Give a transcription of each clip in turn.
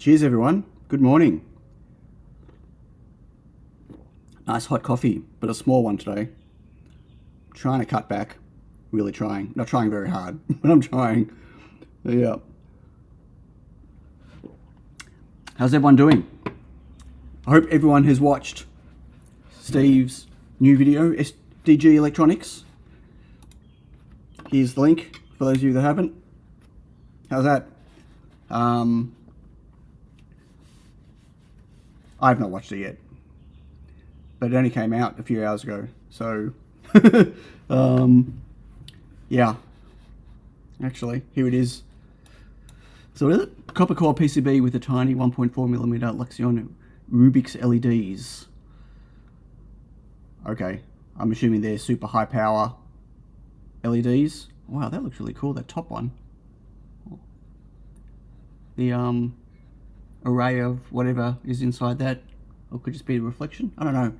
Cheers everyone, good morning. Nice hot coffee, but a small one today. Trying to cut back, really trying. Not trying very hard, but I'm trying. Yeah. How's everyone doing? I hope everyone has watched Steve's new video, SDG Electronics. Here's the link for those of you that haven't. How's that? I've not watched it yet, but it only came out a few hours ago, so yeah, actually, here it is. So what is it? Copper core PCB with a tiny 1.4mm Luxion Rubik's LEDs. Okay, I'm assuming they're super high power LEDs. Wow, that looks really cool, that top one. The array of whatever is inside that, or could just be a reflection, I don't know.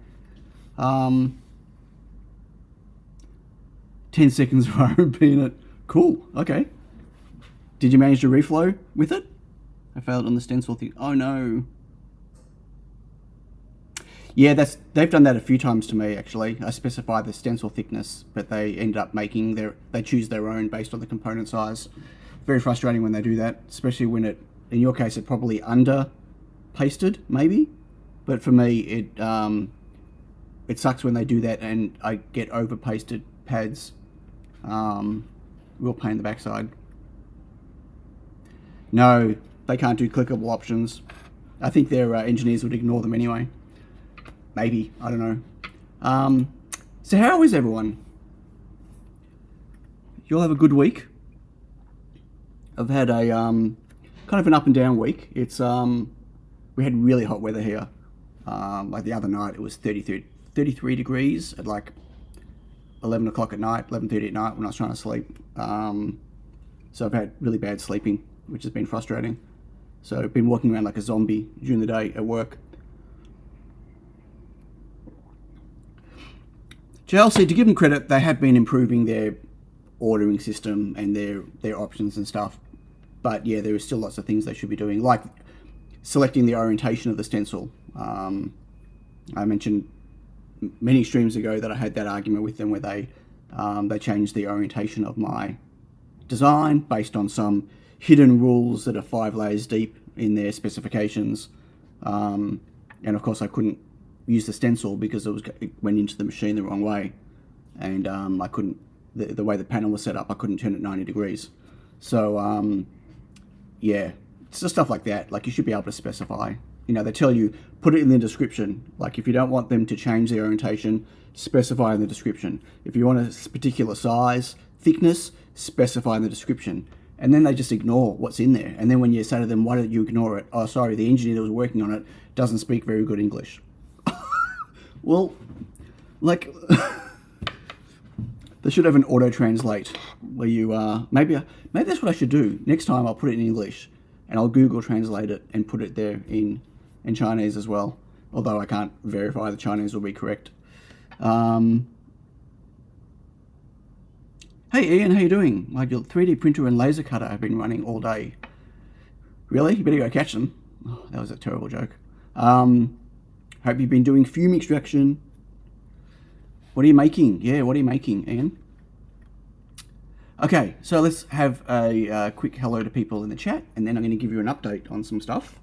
10 seconds of RMP in it. Cool, okay. Did you manage to reflow with it? I failed on the stencil thing. Oh no. Yeah, they've done that a few times to me actually. I specify the stencil thickness, but they end up making they choose their own based on the component size. Very frustrating when they do that, especially when it, in your case, it probably under pasted maybe, but for me it sucks when they do that and I get over pasted pads. Real pain in the backside. No, they can't do clickable options. I think their engineers would ignore them anyway. Maybe, I don't know. So how is everyone? You'll have a good week. I've had a kind of an up and down week. It's we had really hot weather here. Like the other night, it was 33 degrees at like 11 o'clock at night, 11:30 at night when I was trying to sleep. So I've had really bad sleeping, which has been frustrating. So I've been walking around like a zombie during the day at work. JLC, to give them credit, they have been improving their ordering system and their options and stuff. But yeah, there are still lots of things they should be doing, like selecting the orientation of the stencil. I mentioned many streams ago that I had that argument with them where they changed the orientation of my design based on some hidden rules that are 5 layers deep in their specifications. And of course I couldn't use the stencil because it went into the machine the wrong way, and I couldn't, the way the panel was set up, I couldn't turn it 90 degrees. So yeah, it's just stuff like that. Like, you should be able to specify, you know, they tell you, put it in the description. Like, if you don't want them to change their orientation, specify in the description. If you want a particular size, thickness, specify in the description. And then they just ignore what's in there. And then when you say to them, why don't you ignore it? Oh, sorry, the engineer that was working on it doesn't speak very good English. Well, like, they should have an auto-translate where you, maybe that's what I should do. Next time I'll put it in English and I'll Google translate it and put it there in Chinese as well. Although I can't verify the Chinese will be correct. Hey Ian, how you doing? My 3D printer and laser cutter have been running all day. Really? You better go catch them. Oh, that was a terrible joke. Hope you've been doing fume extraction. What are you making? Yeah, what are you making, Ian? Okay, so let's have a quick hello to people in the chat, and then I'm going to give you an update on some stuff,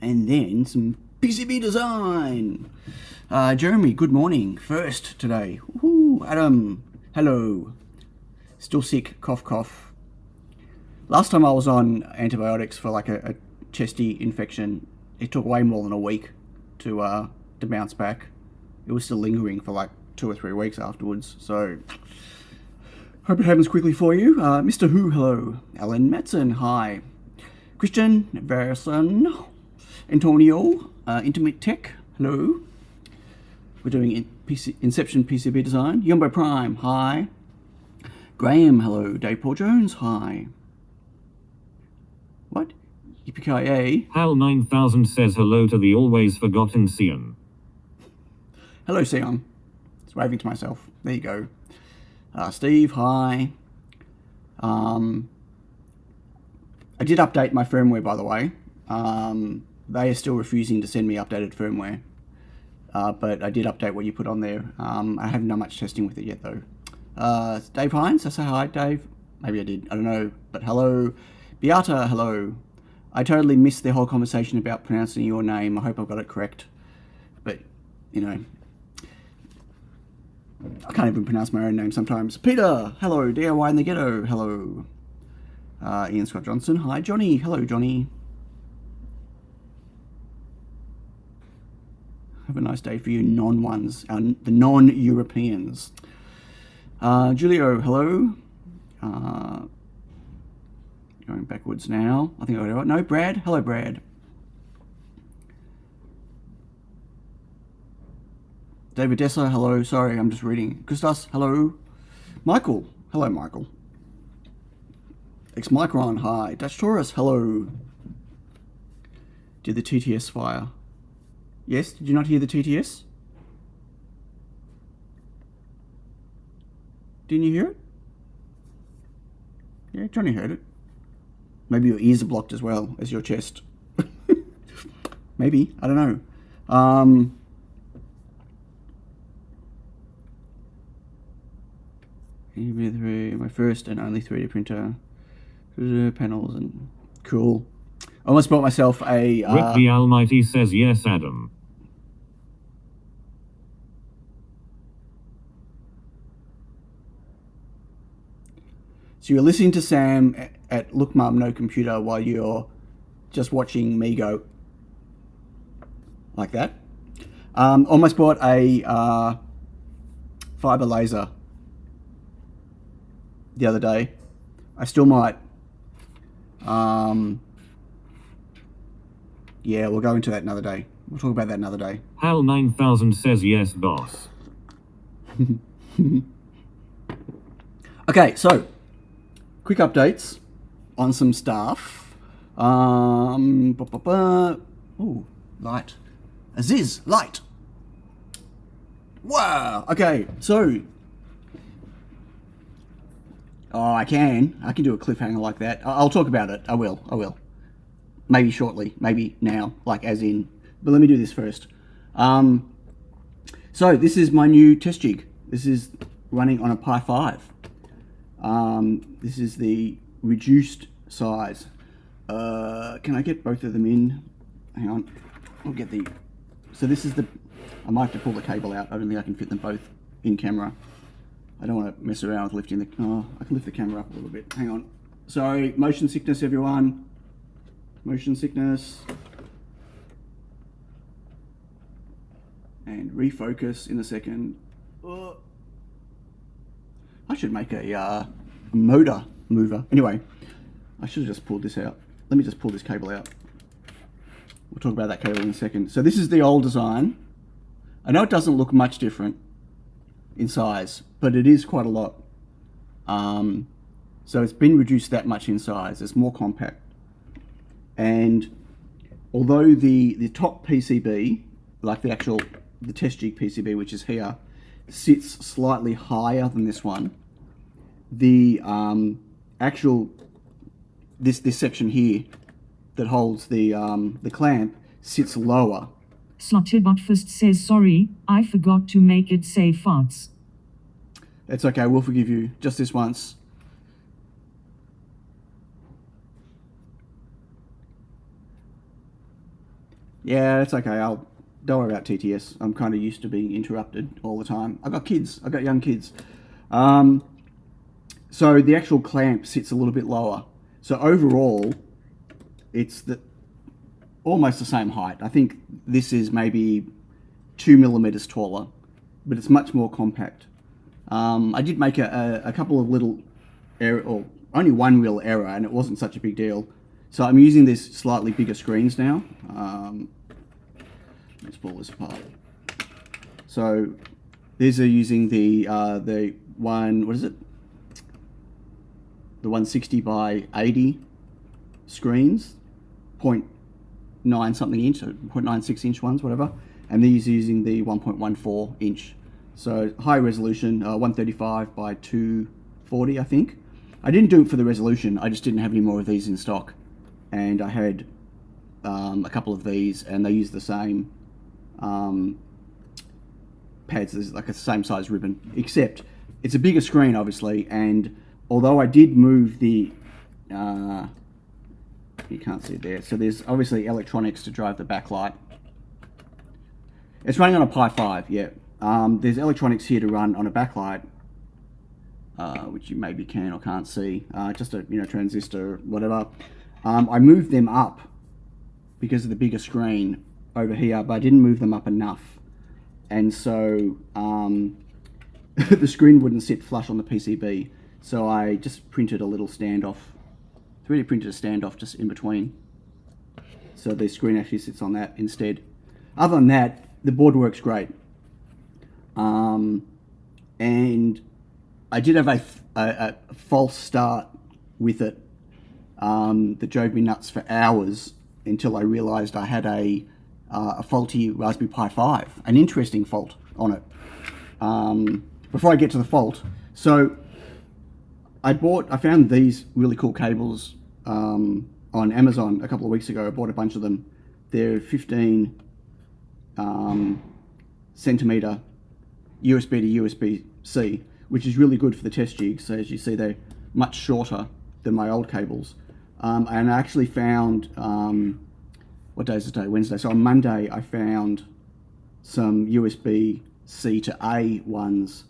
and then some PCB design. Jeremy, good morning. First today. Woohoo. Adam, hello. Still sick, cough, cough. Last time I was on antibiotics for like a chesty infection, it took way more than a week to bounce back. It was still lingering for like 2 or 3 weeks afterwards, so hope it happens quickly for you. Mr. Who, hello. Alan Matson, hi. Christian Verson, Antonio, Intimate Tech, hello. We're doing Inception PCB design. Yumbo Prime, hi. Graham, hello. Dave Paul Jones, hi. What? Yippee-ki-yay. Hal 9000 says hello to the always forgotten Sion. Hello, Sion. Just waving to myself. There you go. Steve, hi. I did update my firmware, by the way. They are still refusing to send me updated firmware. But I did update what you put on there. I haven't done much testing with it yet, though. Dave Hines, I say hi, Dave. Maybe I did. I don't know. But hello. Beata, hello. I totally missed the whole conversation about pronouncing your name. I hope I've got it correct. But, you know, I can't even pronounce my own name sometimes. Peter, hello. DIY in the Ghetto, hello. Ian Scott Johnson, hi. Johnny, hello, Johnny. Have a nice day for you non-ones, the non-Europeans. Julio, hello. Going backwards now. I think I got it right. No, Brad. Hello, Brad. David Dessa, hello. Sorry, I'm just reading. Christos, hello. Michael, hello, Michael. X-Micron, hi. Dutch Taurus, hello. Did the TTS fire? Yes, did you not hear the TTS? Didn't you hear it? Yeah, Johnny heard it. Maybe your ears are blocked as well as your chest. Maybe, I don't know. My first and only 3D printer. Panels and cool. I almost bought myself a... Rick the Almighty says yes, Adam. So you're listening to Sam at Look Mum No Computer while you're just watching me go like that. Almost bought a fiber laser the other day. I still might. Yeah, we'll go into that another day. We'll talk about that another day. Hal 9000 says yes, boss. Okay, so quick updates on some stuff. Ooh, light. Aziz, light. Wow. Okay, so I can do a cliffhanger like that. I'll talk about it. I will. Maybe shortly, maybe now, like as in, but let me do this first. So this is my new test jig. This is running on a Pi 5. This is the reduced size. Can I get both of them in? Hang on, I'll get the, so this is the, I might have to pull the cable out. I don't think I can fit them both in camera. I don't want to mess around with lifting the, I can lift the camera up a little bit. Hang on. Sorry, motion sickness, everyone. Motion sickness. And refocus in a second. I should make a motor mover. Anyway, I should have just pulled this out. Let me just pull this cable out. We'll talk about that cable in a second. So this is the old design. I know it doesn't look much different in size, but it is quite a lot. So it's been reduced that much in size. It's more compact. And although the top PCB, like the test jig PCB, which is here, sits slightly higher than this one, the actual this section here that holds the clamp sits lower. Slotterbot first says sorry, I forgot to make it say farts. It's okay, we'll forgive you just this once. Yeah, it's okay. Don't worry about TTS. I'm kind of used to being interrupted all the time. I've got kids. I've got young kids. So the actual clamp sits a little bit lower. So overall, it's almost the same height. I think this is maybe 2 millimeters taller, but it's much more compact. I did make a couple of little error, or only one real error, and it wasn't such a big deal. So I'm using this slightly bigger screens now. Let's pull this apart. So these are using the what is it? The 160 by 80 screens, 0.9 something inch, 0.96 inch ones, whatever. And these are using the 1.14 inch. So high resolution, 135 by 240, I think. I didn't do it for the resolution. I just didn't have any more of these in stock. And I had a couple of these, and they use the same pads. There's like a same size ribbon, except it's a bigger screen, obviously. And although I did move the, you can't see it there. So there's obviously electronics to drive the backlight. It's running on a Pi 5, yeah. There's electronics here to run on a backlight, which you maybe can or can't see. Just a transistor, whatever. I moved them up because of the bigger screen over here, but I didn't move them up enough, and so the screen wouldn't sit flush on the PCB. So I just printed a little standoff. 3D printed a standoff just in between, so the screen actually sits on that instead. Other than that, the board works great. And I did have a false start with it that drove me nuts for hours until I realized I had a faulty Raspberry Pi 5, an interesting fault on it. Before I get to the fault, so I found these really cool cables on Amazon a couple of weeks ago. I bought a bunch of them. They're 15 centimeter USB to USB-C, which is really good for the test jigs. So as you see, they're much shorter than my old cables. And I actually found, what day is it today? Wednesday. So on Monday, I found some USB-C to A ones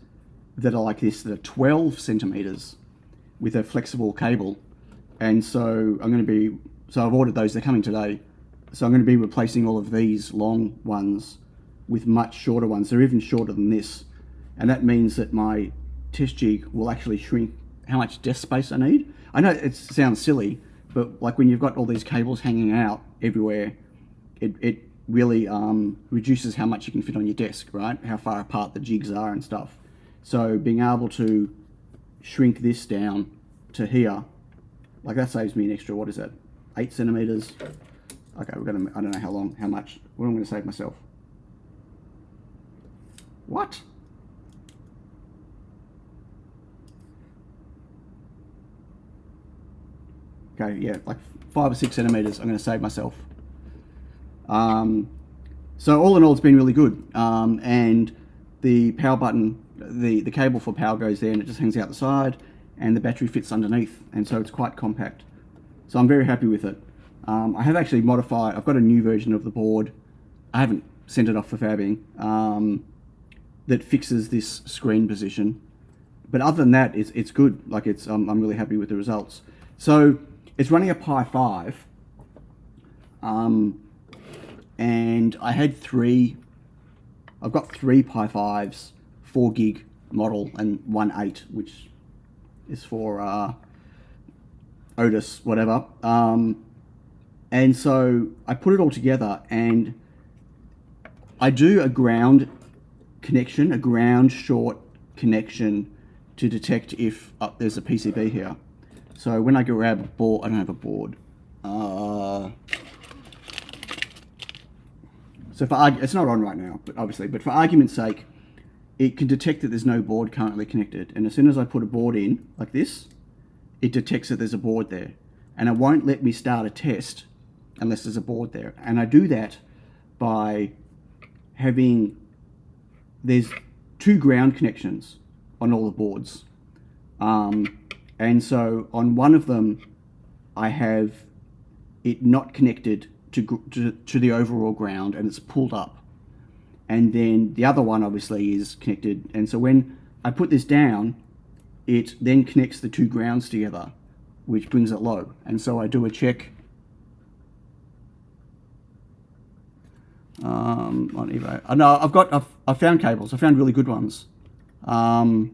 that are like this, that are 12 centimeters with a flexible cable. And so I've ordered those, they're coming today. So I'm going to be replacing all of these long ones with much shorter ones. They're even shorter than this. And that means that my test jig will actually shrink how much desk space I need. I know it sounds silly, but like when you've got all these cables hanging out everywhere, it really reduces how much you can fit on your desk, right? How far apart the jigs are and stuff. So being able to shrink this down to here, like that saves me an extra, what is that, 8 centimeters? Okay, I don't know how much, what I'm going to save myself. What? Okay, yeah, like 5 or 6 centimeters I'm going to save myself. So all in all, it's been really good. And the power button, the cable for power goes there and it just hangs out the side, and the battery fits underneath, and so it's quite compact. So I'm very happy with it. I have actually modified, I've got a new version of the board. I haven't sent it off for fabbing, that fixes this screen position. But other than that, it's good. Like I'm really happy with the results. So it's running a Pi 5, and I had I've got 3 Pi 5s, 4 gig model and 1 8, which is for Otis, whatever. And so I put it all together, and I do a ground connection, a ground short connection to detect if there's a PCB here. So when I grab a board, I don't have a board. So it's not on right now, but obviously, but for argument's sake, it can detect that there's no board currently connected. And as soon as I put a board in, like this, it detects that there's a board there. And it won't let me start a test unless there's a board there. And I do that by there's 2 ground connections on all the boards. And so on one of them, I have it not connected to the overall ground, and it's pulled up. And then the other one obviously is connected, and so when I put this down, it then connects the two grounds together, which brings it low. And so I do a check on eBay. No, I've found cables. I found really good ones. I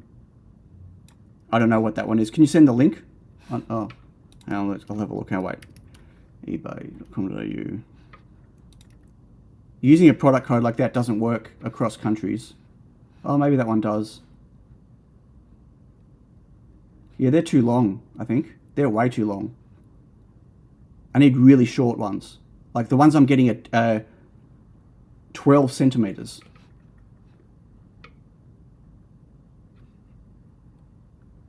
don't know what that one is. Can you send the link? Oh, I'll have a look. Wait. eBay.com.au. Using a product code like that doesn't work across countries. Oh, maybe that one does. Yeah, they're too long, I think. They're way too long. I need really short ones. Like the ones I'm getting at 12 centimeters.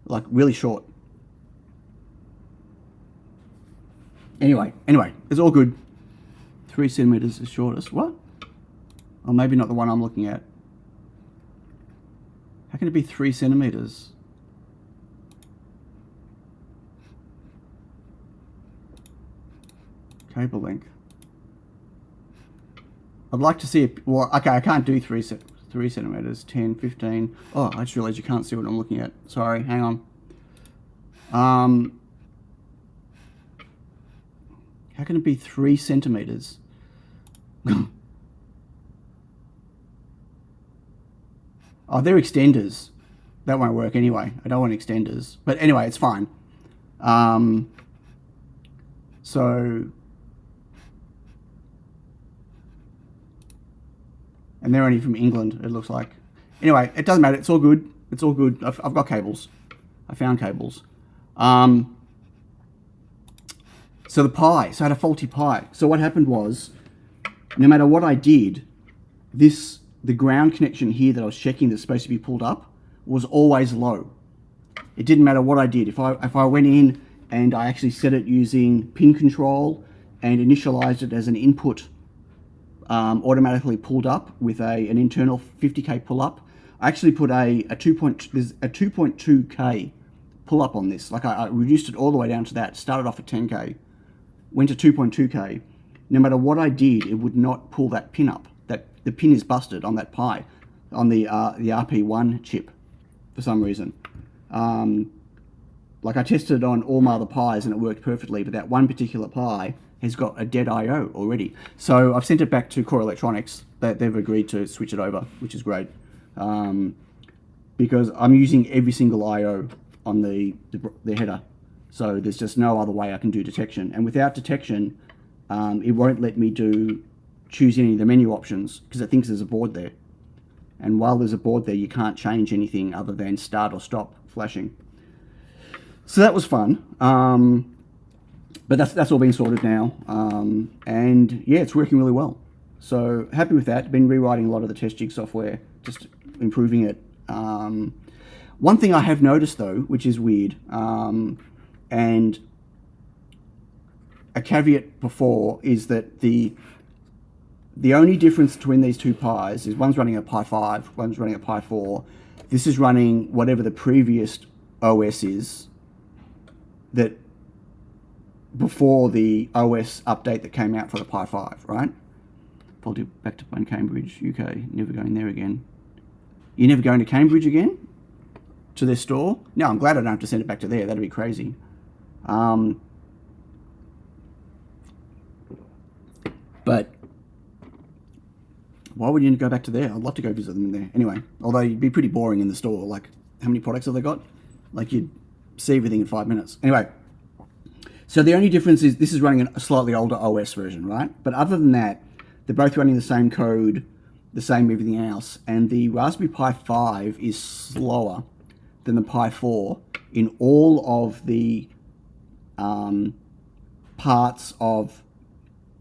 Like really short. Anyway, it's all good. 3 centimeters is shortest. What? Or maybe not the one I'm looking at. How can it be 3 centimeters? Cable length. I'd like to see it. Well, okay, I can't do 3 centimeters. 10, 15. Oh, I just realized you can't see what I'm looking at. Sorry, hang on. How can it be 3 centimeters? Oh, they're extenders. That won't work anyway. I don't want extenders. But anyway, it's fine. So, and they're only from England, it looks like. Anyway, it doesn't matter. It's all good. It's all good. I've got cables. I found cables. So the Pi. So I had a faulty Pi. So what happened was, no matter what I did, the ground connection here that I was checking that's supposed to be pulled up was always low. It didn't matter what I did. If I went in and I actually set it using pin control and initialized it as an input, automatically pulled up with an internal 50k pull up. I actually put a 2.2k pull up on this. Like I reduced it all the way down to that. Started off at 10k, went to 2.2k. No matter what I did, it would not pull that pin up. The pin is busted on that Pi, on the RP1 chip, for some reason. Like I tested it on all my other Pis and it worked perfectly, but that one particular Pi has got a dead I/O already. So I've sent it back to Core Electronics. They've agreed to switch it over, which is great, because I'm using every single I/O on the header. So there's just no other way I can do detection. And without detection, it won't let me choose any of the menu options because it thinks there's a board there. And while there's a board there, you can't change anything other than start or stop flashing. So that was fun. But that's all been sorted now. And yeah, it's working really well. So happy with that. Been rewriting a lot of the test jig software, just improving it. One thing I have noticed though, which is weird, and a caveat before, is that the only difference between these two Pis is one's running a Pi 5, one's running a Pi 4. This is running whatever the previous OS is that before the OS update that came out for the Pi 5, right? Faulty back to Cambridge, UK, never going there again. You're never going to Cambridge again? To their store? No, I'm glad I don't have to send it back to there. That'd be crazy. But why would you go back to there? I'd love to go visit them in there. Anyway, although you'd be pretty boring in the store. Like, how many products have they got? Like, you'd see everything in 5 minutes. Anyway, so the only difference is this is running a slightly older OS version, right? But other than that, they're both running the same code, the same everything else. And the Raspberry Pi 5 is slower than the Pi 4 in all of the parts of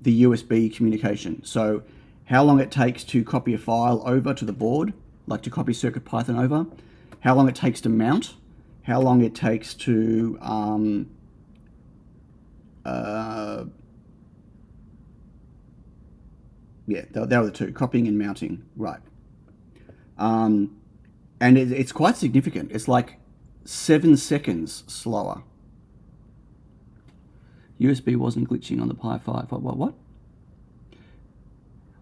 the USB communication. So how long it takes to copy a file over to the board, like to copy CircuitPython over, how long it takes to mount, how long it takes to yeah, they were the two, copying and mounting, right. And it's quite significant. It's like 7 seconds slower. USB wasn't glitching on the Pi 5. What?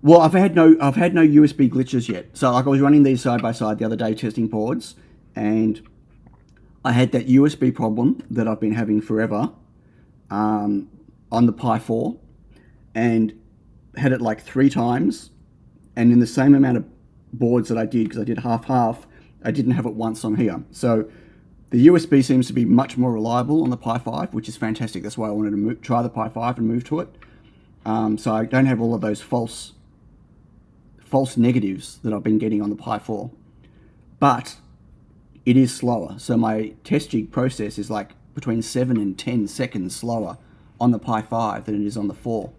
Well, I've had no USB glitches yet. So like I was running these side by side the other day testing boards, and I had that USB problem that I've been having forever on the Pi 4, and had it like 3 times, and in the same amount of boards that I did, because I did half, I didn't have it once on here. So the USB seems to be much more reliable on the Pi 5, which is fantastic. That's why I wanted to try the Pi 5 and move to it. So I don't have all of those false negatives that I've been getting on the Pi 4. But it is slower. So my test jig process is like between 7 and 10 seconds slower on the Pi 5 than it is on the 4.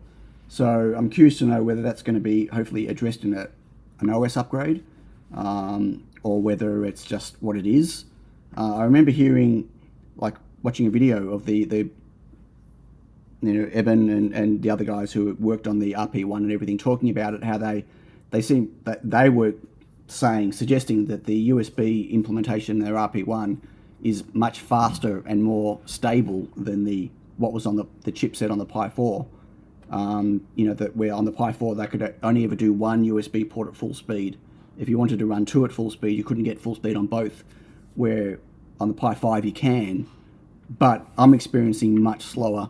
So I'm curious to know whether that's going to be hopefully addressed in an OS upgrade, or whether it's just what it is. I remember hearing, like watching a video of the Eben and the other guys who worked on the RP1 and everything, talking about it, how they seem that they were suggesting that the USB implementation in their RP1 is much faster and more stable than what was on the chipset on the Pi 4. That where on the Pi 4 they could only ever do one USB port at full speed. If you wanted to run 2 at full speed, you couldn't get full speed on both, where on the Pi 5 you can. But I'm experiencing much slower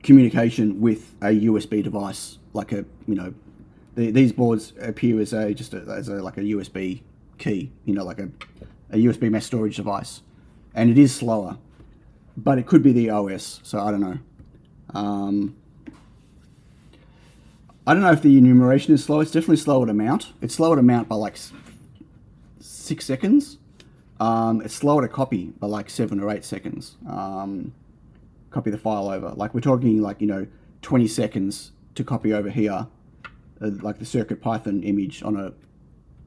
communication with a USB device, like these boards appear as a USB key, like a USB mass storage device, and it is slower, but it could be the OS, so I don't know. I don't know if the enumeration is slow. It's definitely slower to mount. It's slower to mount by like 6 seconds. It's slower to copy by like 7 or 8 seconds. Copy the file over. Like we're talking like 20 seconds to copy over here, like the CircuitPython image on a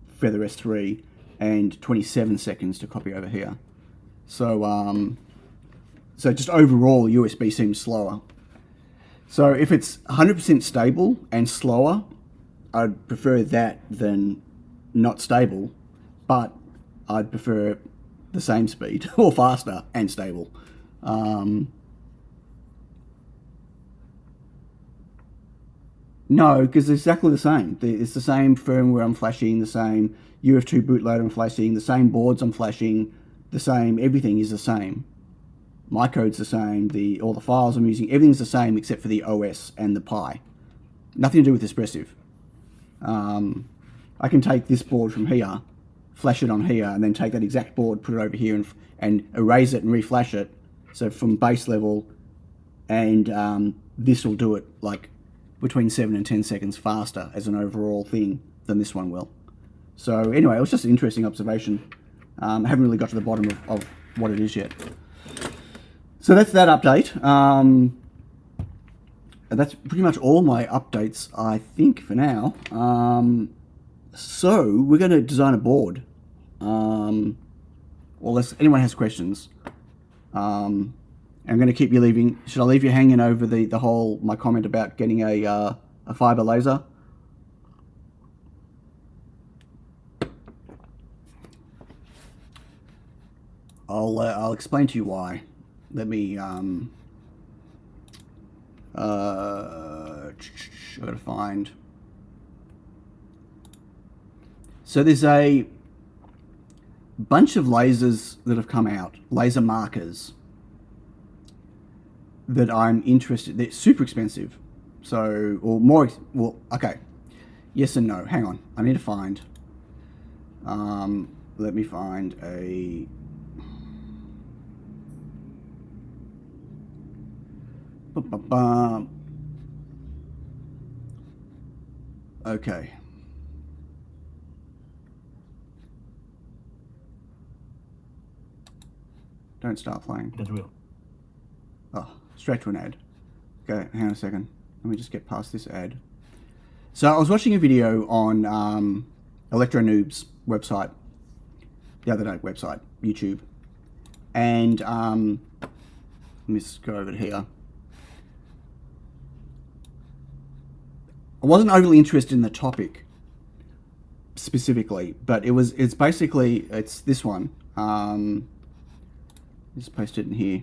Feather S3, and 27 seconds to copy over here. So so just overall USB seems slower. So if it's 100% stable and slower, I'd prefer that than not stable, but I'd prefer the same speed or faster and stable. No, because it's exactly the same. It's the same firmware I'm flashing, the same UF2 bootloader I'm flashing, the same boards I'm flashing, the same, everything is the same. My code's the same, all the files I'm using, everything's the same except for the OS and the Pi. Nothing to do with Espressive. I can take this board from here, flash it on here, and then take that exact board, put it over here, and erase it and reflash it. So from base level, and this will do it like between 7 and 10 seconds faster as an overall thing than this one will. So anyway, it was just an interesting observation. I haven't really got to the bottom of what it is yet. So that's that update. That's pretty much all my updates, I think, for now. So we're going to design a board. Well, unless anyone has questions. I'm going to keep you leaving. Should I leave you hanging over my comment about getting a fiber laser? I'll explain to you why. Let me I gotta find. So there's a bunch of lasers that have come out, laser markers, that I'm interested. They're super expensive, so okay, yes and no. Hang on, I need to find. Let me find a. Okay. Don't start playing. The drill. Oh, straight to an ad. Okay, hang on a second. Let me just get past this ad. So I was watching a video on Electro Noob's website the other day, YouTube, and let me just go over to here. I wasn't overly interested in the topic specifically, but it's basically this one. Just post it in here.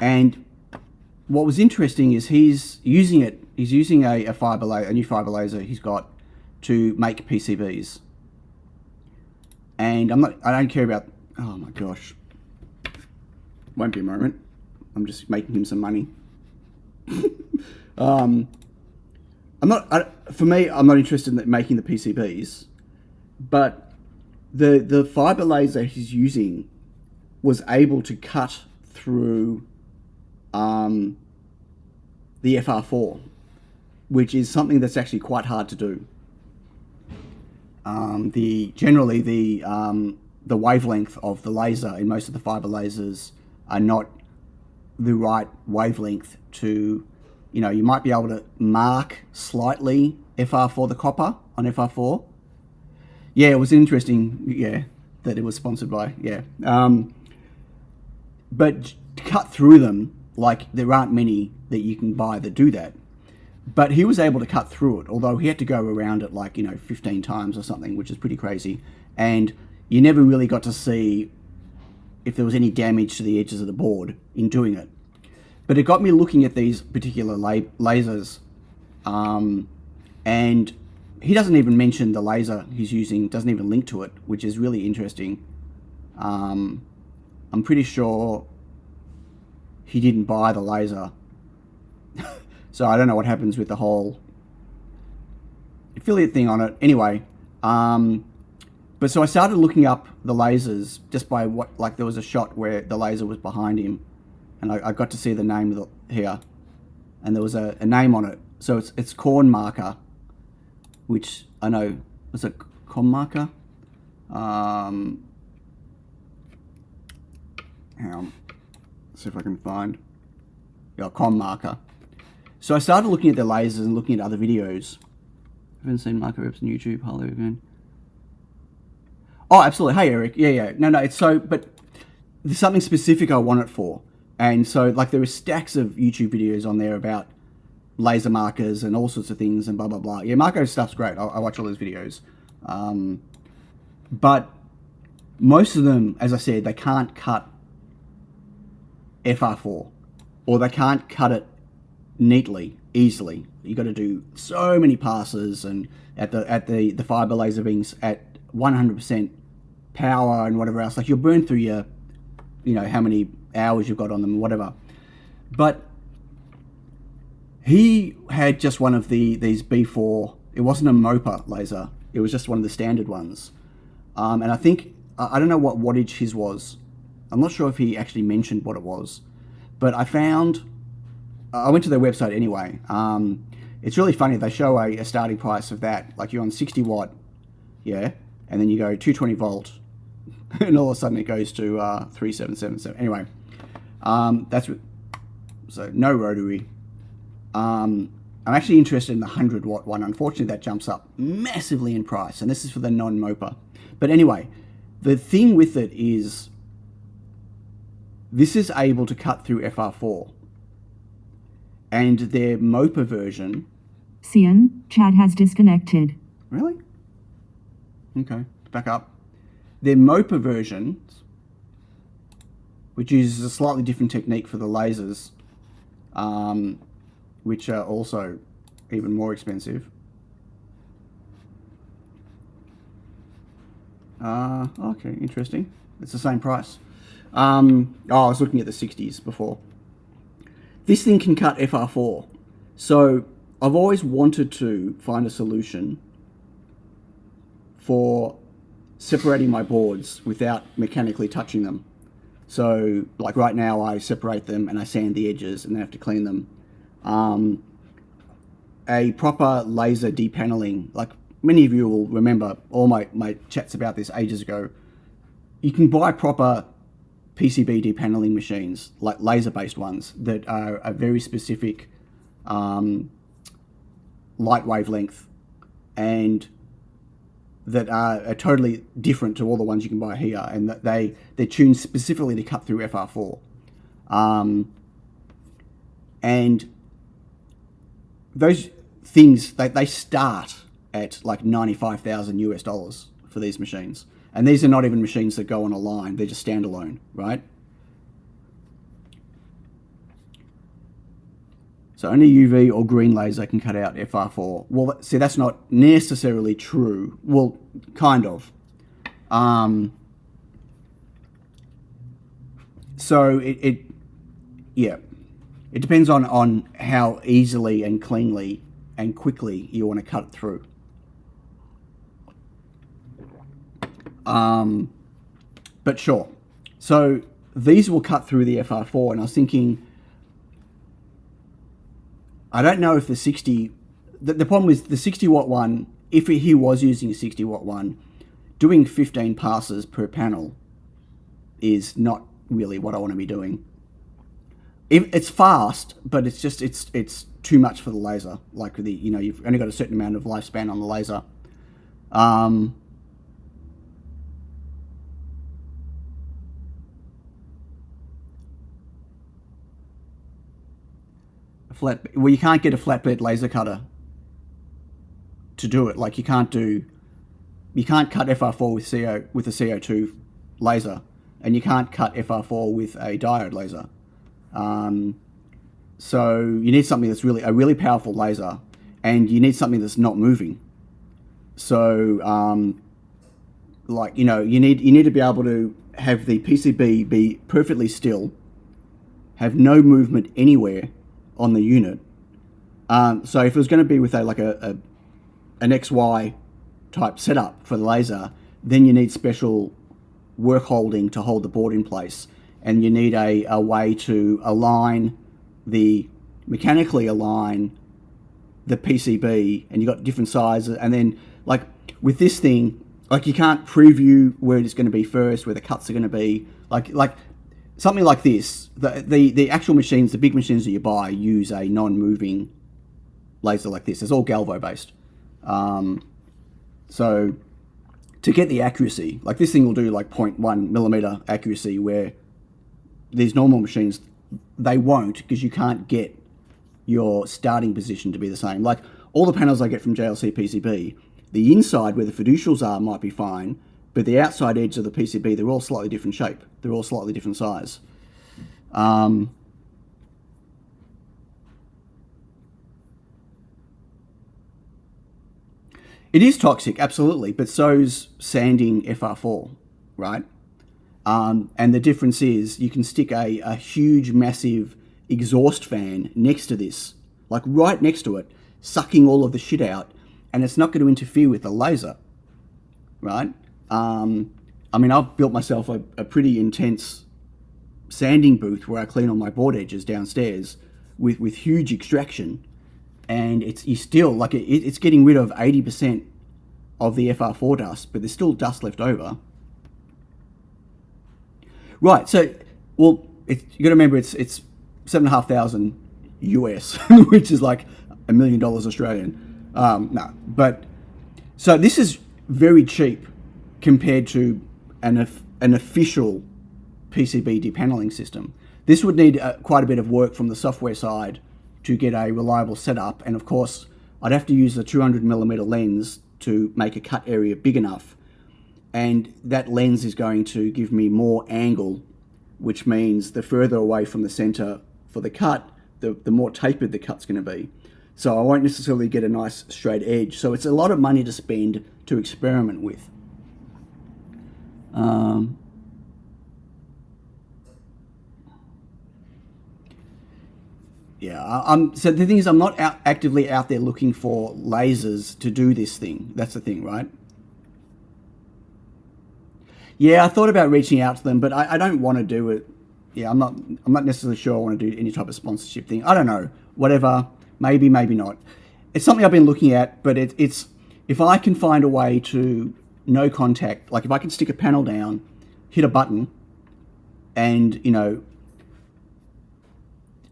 And what was interesting is he's using a fiber laser, a new fiber laser he's got to make PCBs. And I don't care about, oh my gosh. Won't be a moment. I'm just making him some money. For me, I'm not interested in making the PCBs, but the fiber laser he's using was able to cut through the FR4, which is something that's actually quite hard to do. Generally the wavelength of the laser in most of the fiber lasers are not the right wavelength to, you might be able to mark slightly FR4, the copper on FR4. Yeah, it was interesting, that it was sponsored by, but to cut through them, like, there aren't many that you can buy that do that. But he was able to cut through it, although he had to go around it 15 times or something, which is pretty crazy. And you never really got to see if there was any damage to the edges of the board in doing it. But it got me looking at these particular lasers, and he doesn't even mention the laser he's using, doesn't even link to it, which is really interesting. I'm pretty sure he didn't buy the laser. So I don't know what happens with the whole affiliate thing on it. Anyway, but so I started looking up the lasers just by there was a shot where the laser was behind him, and I got to see the name here, and there was a name on it. So it's corn marker, which I know was a com marker. Hang on, see if I can find com marker. So I started looking at the lasers and looking at other videos. I haven't seen Marco Reps on YouTube. Hello again. Oh, absolutely. Hey, Eric. Yeah. No, it's but there's something specific I want it for. And so, there are stacks of YouTube videos on there about laser markers and all sorts of things and blah, blah, blah. Yeah, Marco's stuff's great. I watch all those videos. But most of them, as I said, they can't cut FR4, or they can't cut it neatly, easily. You got to do so many passes, and at the fiber laser being at 100% power and whatever else, you'll burn through your, how many hours you've got on them, whatever. But he had just one of these B4. It wasn't a MOPA laser. It was just one of the standard ones. And I think, I don't know what wattage his was. I'm not sure if he actually mentioned what it was, but I went to their website anyway. It's really funny. They show a starting price of that. You're on 60 watt, and then you go 220 volt, and all of a sudden it goes to 3777. Anyway, so no rotary. I'm actually interested in the 100 watt one. Unfortunately, that jumps up massively in price, and this is for the non-MOPA. But anyway, the thing with it is, this is able to cut through FR4. And their MOPA version... Cian, Chad has disconnected. Really? Okay, back up. Their MOPA version, which uses a slightly different technique for the lasers, which are also even more expensive. Okay, interesting. It's the same price. I was looking at the 60s before. This thing can cut FR4. So I've always wanted to find a solution for separating my boards without mechanically touching them. So right now I separate them and I sand the edges and then have to clean them. A proper laser depaneling, many of you will remember all my chats about this ages ago. You can buy proper PCB depaneling machines, laser-based ones, that are a very specific light wavelength, and that are totally different to all the ones you can buy here, and that they're tuned specifically to cut through FR4. And those things, they start at $95,000 US for these machines. And these are not even machines that go on a line, they're just standalone, right? So only UV or green laser can cut out FR4. Well, see, that's not necessarily true. Well, kind of. So it depends on how easily and cleanly and quickly you want to cut it through. But sure. So these will cut through the FR4, and I was thinking, I don't know if the 60, the problem is the 60 watt one, if he was using a 60 watt one, doing 15 passes per panel is not really what I want to be doing. It's fast, but it's just, it's too much for the laser. Like you've only got a certain amount of lifespan on the laser. Well, you can't get a flatbed laser cutter to do it. Like you can't cut FR4 with a CO2 laser, and you can't cut FR4 with a diode laser. So you need something that's a really powerful laser, and you need something that's not moving. So you need to be able to have the PCB be perfectly still, have no movement anywhere on the unit. So if it was going to be with an XY type setup for the laser, then you need special work holding to hold the board in place, and you need a way to mechanically align the PCB, and you've got different sizes, and then like with this thing, like you can't preview where it's going to be first, where the cuts are going to be, like something like this. The actual machines, the big machines that you buy, use a non-moving laser like this. It's all galvo based. So to get the accuracy, like this thing will do like 0.1 millimeter accuracy, where these normal machines, they won't, because you can't get your starting position to be the same. Like all the panels I get from JLC PCB, the inside where the fiducials are might be fine, but the outside edge of the PCB, they're all slightly different shape. They're all slightly different size. It is toxic, absolutely, but so's sanding FR4, right? And the difference is you can stick a huge, massive exhaust fan next to this, like right next to it, sucking all of the shit out, and it's not going to interfere with the laser, right? I mean, I've built myself a pretty intense sanding booth where I clean all my board edges downstairs with huge extraction, and it's getting rid of 80% of the FR4 dust, but there's still dust left over. Right, so, well, you got to remember it's $7,500 US, which is like $1 million Australian. But so this is very cheap compared to an official PCB depaneling system. This would need quite a bit of work from the software side to get a reliable setup, and of course I'd have to use the 200mm lens to make a cut area big enough, and that lens is going to give me more angle, which means the further away from the center for the cut, the more tapered the cut's going to be. So I won't necessarily get a nice straight edge. So it's a lot of money to spend to experiment with. So the thing is, I'm not actively out there looking for lasers to do this thing. That's the thing, right? Yeah, I thought about reaching out to them, but I don't want to do it. Yeah, I'm not necessarily sure I want to do any type of sponsorship thing. I don't know. Whatever. Maybe, maybe not. It's something I've been looking at, but it's if I can find a way to no contact, like if I can stick a panel down, hit a button, and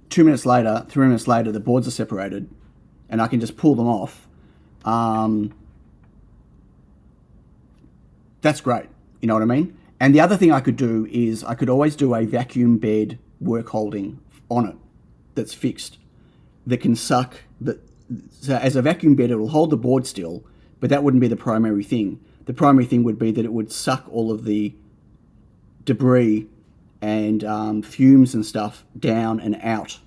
2 minutes later, 3 minutes later, the boards are separated, and I can just pull them off. That's great. You know what I mean? And the other thing I could do is I could always do a vacuum bed work holding on it that's fixed, that can suck. So as a vacuum bed, it will hold the board still, but that wouldn't be the primary thing. The primary thing would be that it would suck all of the debris and fumes and stuff down and out.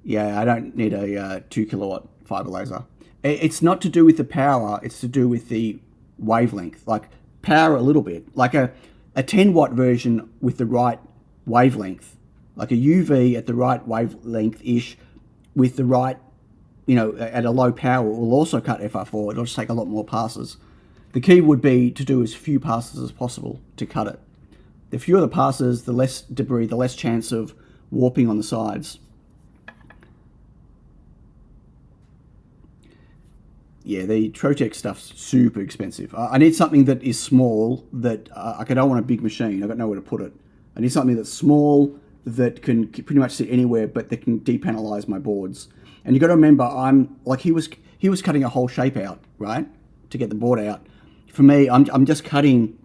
Yeah, I don't need a 2 kilowatt fiber laser. It's not to do with the power, it's to do with the wavelength. Like power a little bit. Like a 10 watt version with the right wavelength. Like a UV at the right wavelength-ish with the right, at a low power will also cut FR4. It'll just take a lot more passes. The key would be to do as few passes as possible to cut it. The fewer the passes, the less debris, the less chance of warping on the sides. Yeah, the Trotec stuff's super expensive. I need something that is small, that I don't want a big machine. I've got nowhere to put it. I need something that's small, that can pretty much sit anywhere, but that can depanelize my boards. And you've got to remember, he was cutting a whole shape out, right, to get the board out. For me, I'm just cutting,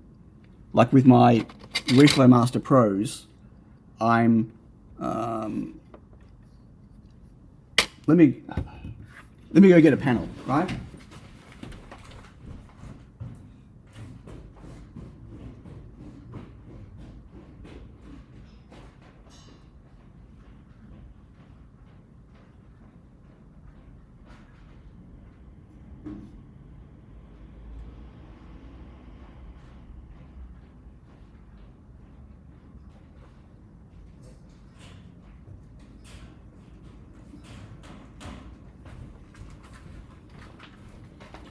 like with my Reflow Master Pros, let me go get a panel, right?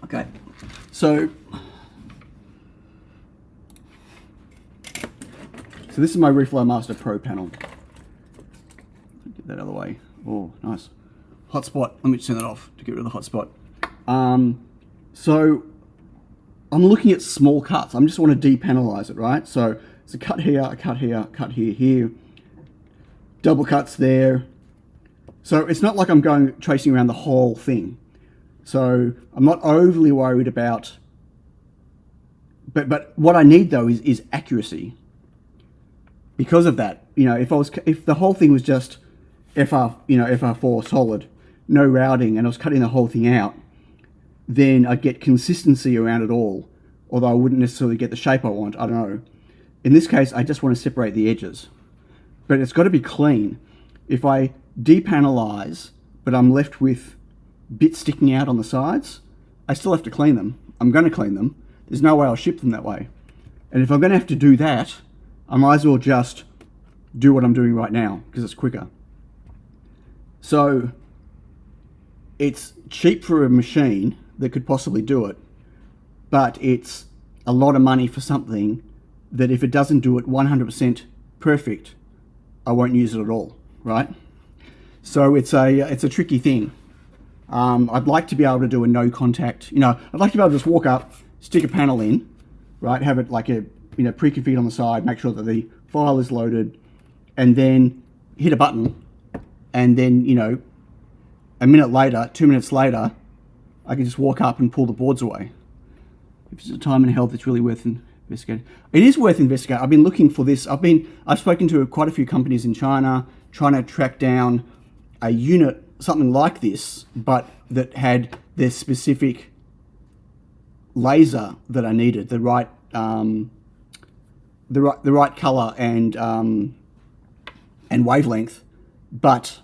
Okay, so this is my Reflow Master Pro panel. Get that out of the way. Oh, nice. Hotspot. Let me turn that off to get rid of the hotspot. So I'm looking at small cuts. I just want to depanelize it, right? So it's a cut here, a cut here, cut here, here. Double cuts there. So it's not like I'm tracing around the whole thing. So I'm not overly worried about, but what I need though is accuracy. Because of that, if the whole thing was just FR4 solid, no routing, and I was cutting the whole thing out, then I'd get consistency around it all. Although I wouldn't necessarily get the shape I want. I don't know. In this case, I just want to separate the edges, but it's got to be clean. If I depanelize, but I'm left with bits sticking out on the sides, I still have to clean them. I'm going to clean them. There's no way I'll ship them that way. And if I'm going to have to do that, I might as well just do what I'm doing right now because it's quicker. So it's cheap for a machine that could possibly do it, but it's a lot of money for something that if it doesn't do it 100% perfect, I won't use it at all, right? So it's a tricky thing. I'd like to be able to do a no contact, I'd like to be able to just walk up, stick a panel in, right? Have it like pre-configured on the side, make sure that the file is loaded, and then hit a button, and then, a minute later, 2 minutes later, I can just walk up and pull the boards away. If it's a time and health, it's really worth investigating. It is worth investigating. I've been looking for this. I've spoken to quite a few companies in China trying to track down a unit, something like this, but that had their specific laser that I needed, the right color and wavelength, but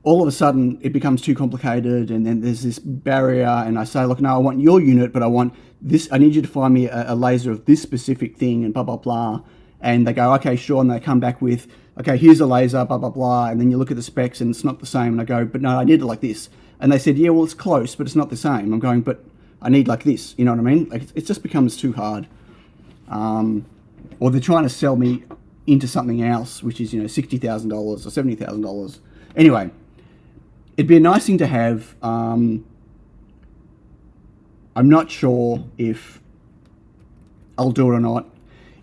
all of a sudden it becomes too complicated, and then there's this barrier, and I say, look, no, I want your unit, but I want this, I need you to find me a laser of this specific thing, and blah, blah, blah. And they go, okay, sure, and they come back with, okay, here's a laser, blah, blah, blah, and then you look at the specs and it's not the same, and I go, but no, I need it like this. And they said, yeah, well, it's close, but it's not the same. I'm going, but I need like this, you know what I mean? Like, it just becomes too hard. Or they're trying to sell me into something else, which is, $60,000 or $70,000. Anyway, it'd be a nice thing to have. I'm not sure if I'll do it or not.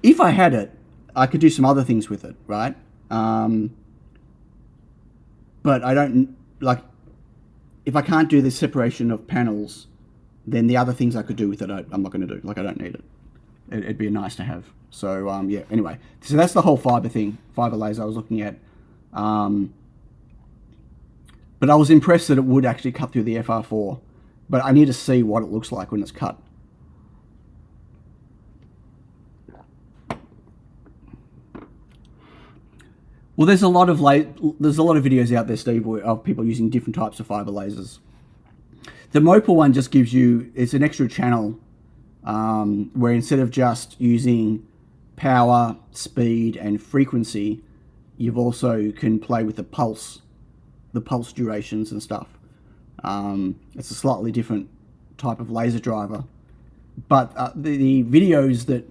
If I had it, I could do some other things with it, right? But I don't, like, if I can't do the separation of panels, then the other things I could do with it, I'm not going to do. Like, I don't need it. It'd be nice to have. So, yeah, anyway. So that's the whole fiber laser I was looking at. But I was impressed that it would actually cut through the FR4. But I need to see what it looks like when it's cut. Well, there's a lot of videos out there, Steve, of people using different types of fiber lasers. The Mopar one just gives you, it's an extra channel where instead of just using power, speed, and frequency, you've also can play with the pulse durations and stuff. It's a slightly different type of laser driver, but the video that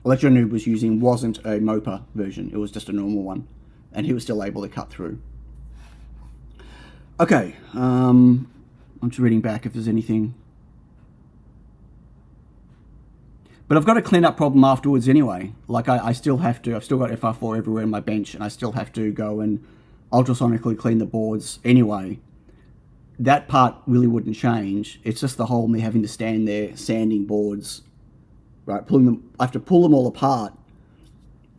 Electro Noob was using wasn't a Mopar version. It was just a normal one, and he was still able to cut through. Okay, I'm just reading back if there's anything. But I've got a cleanup problem afterwards anyway. Like I've still got FR4 everywhere in my bench, and I still have to go and ultrasonically clean the boards anyway. That part really wouldn't change. It's just the whole me having to stand there sanding boards, right? I have to pull them all apart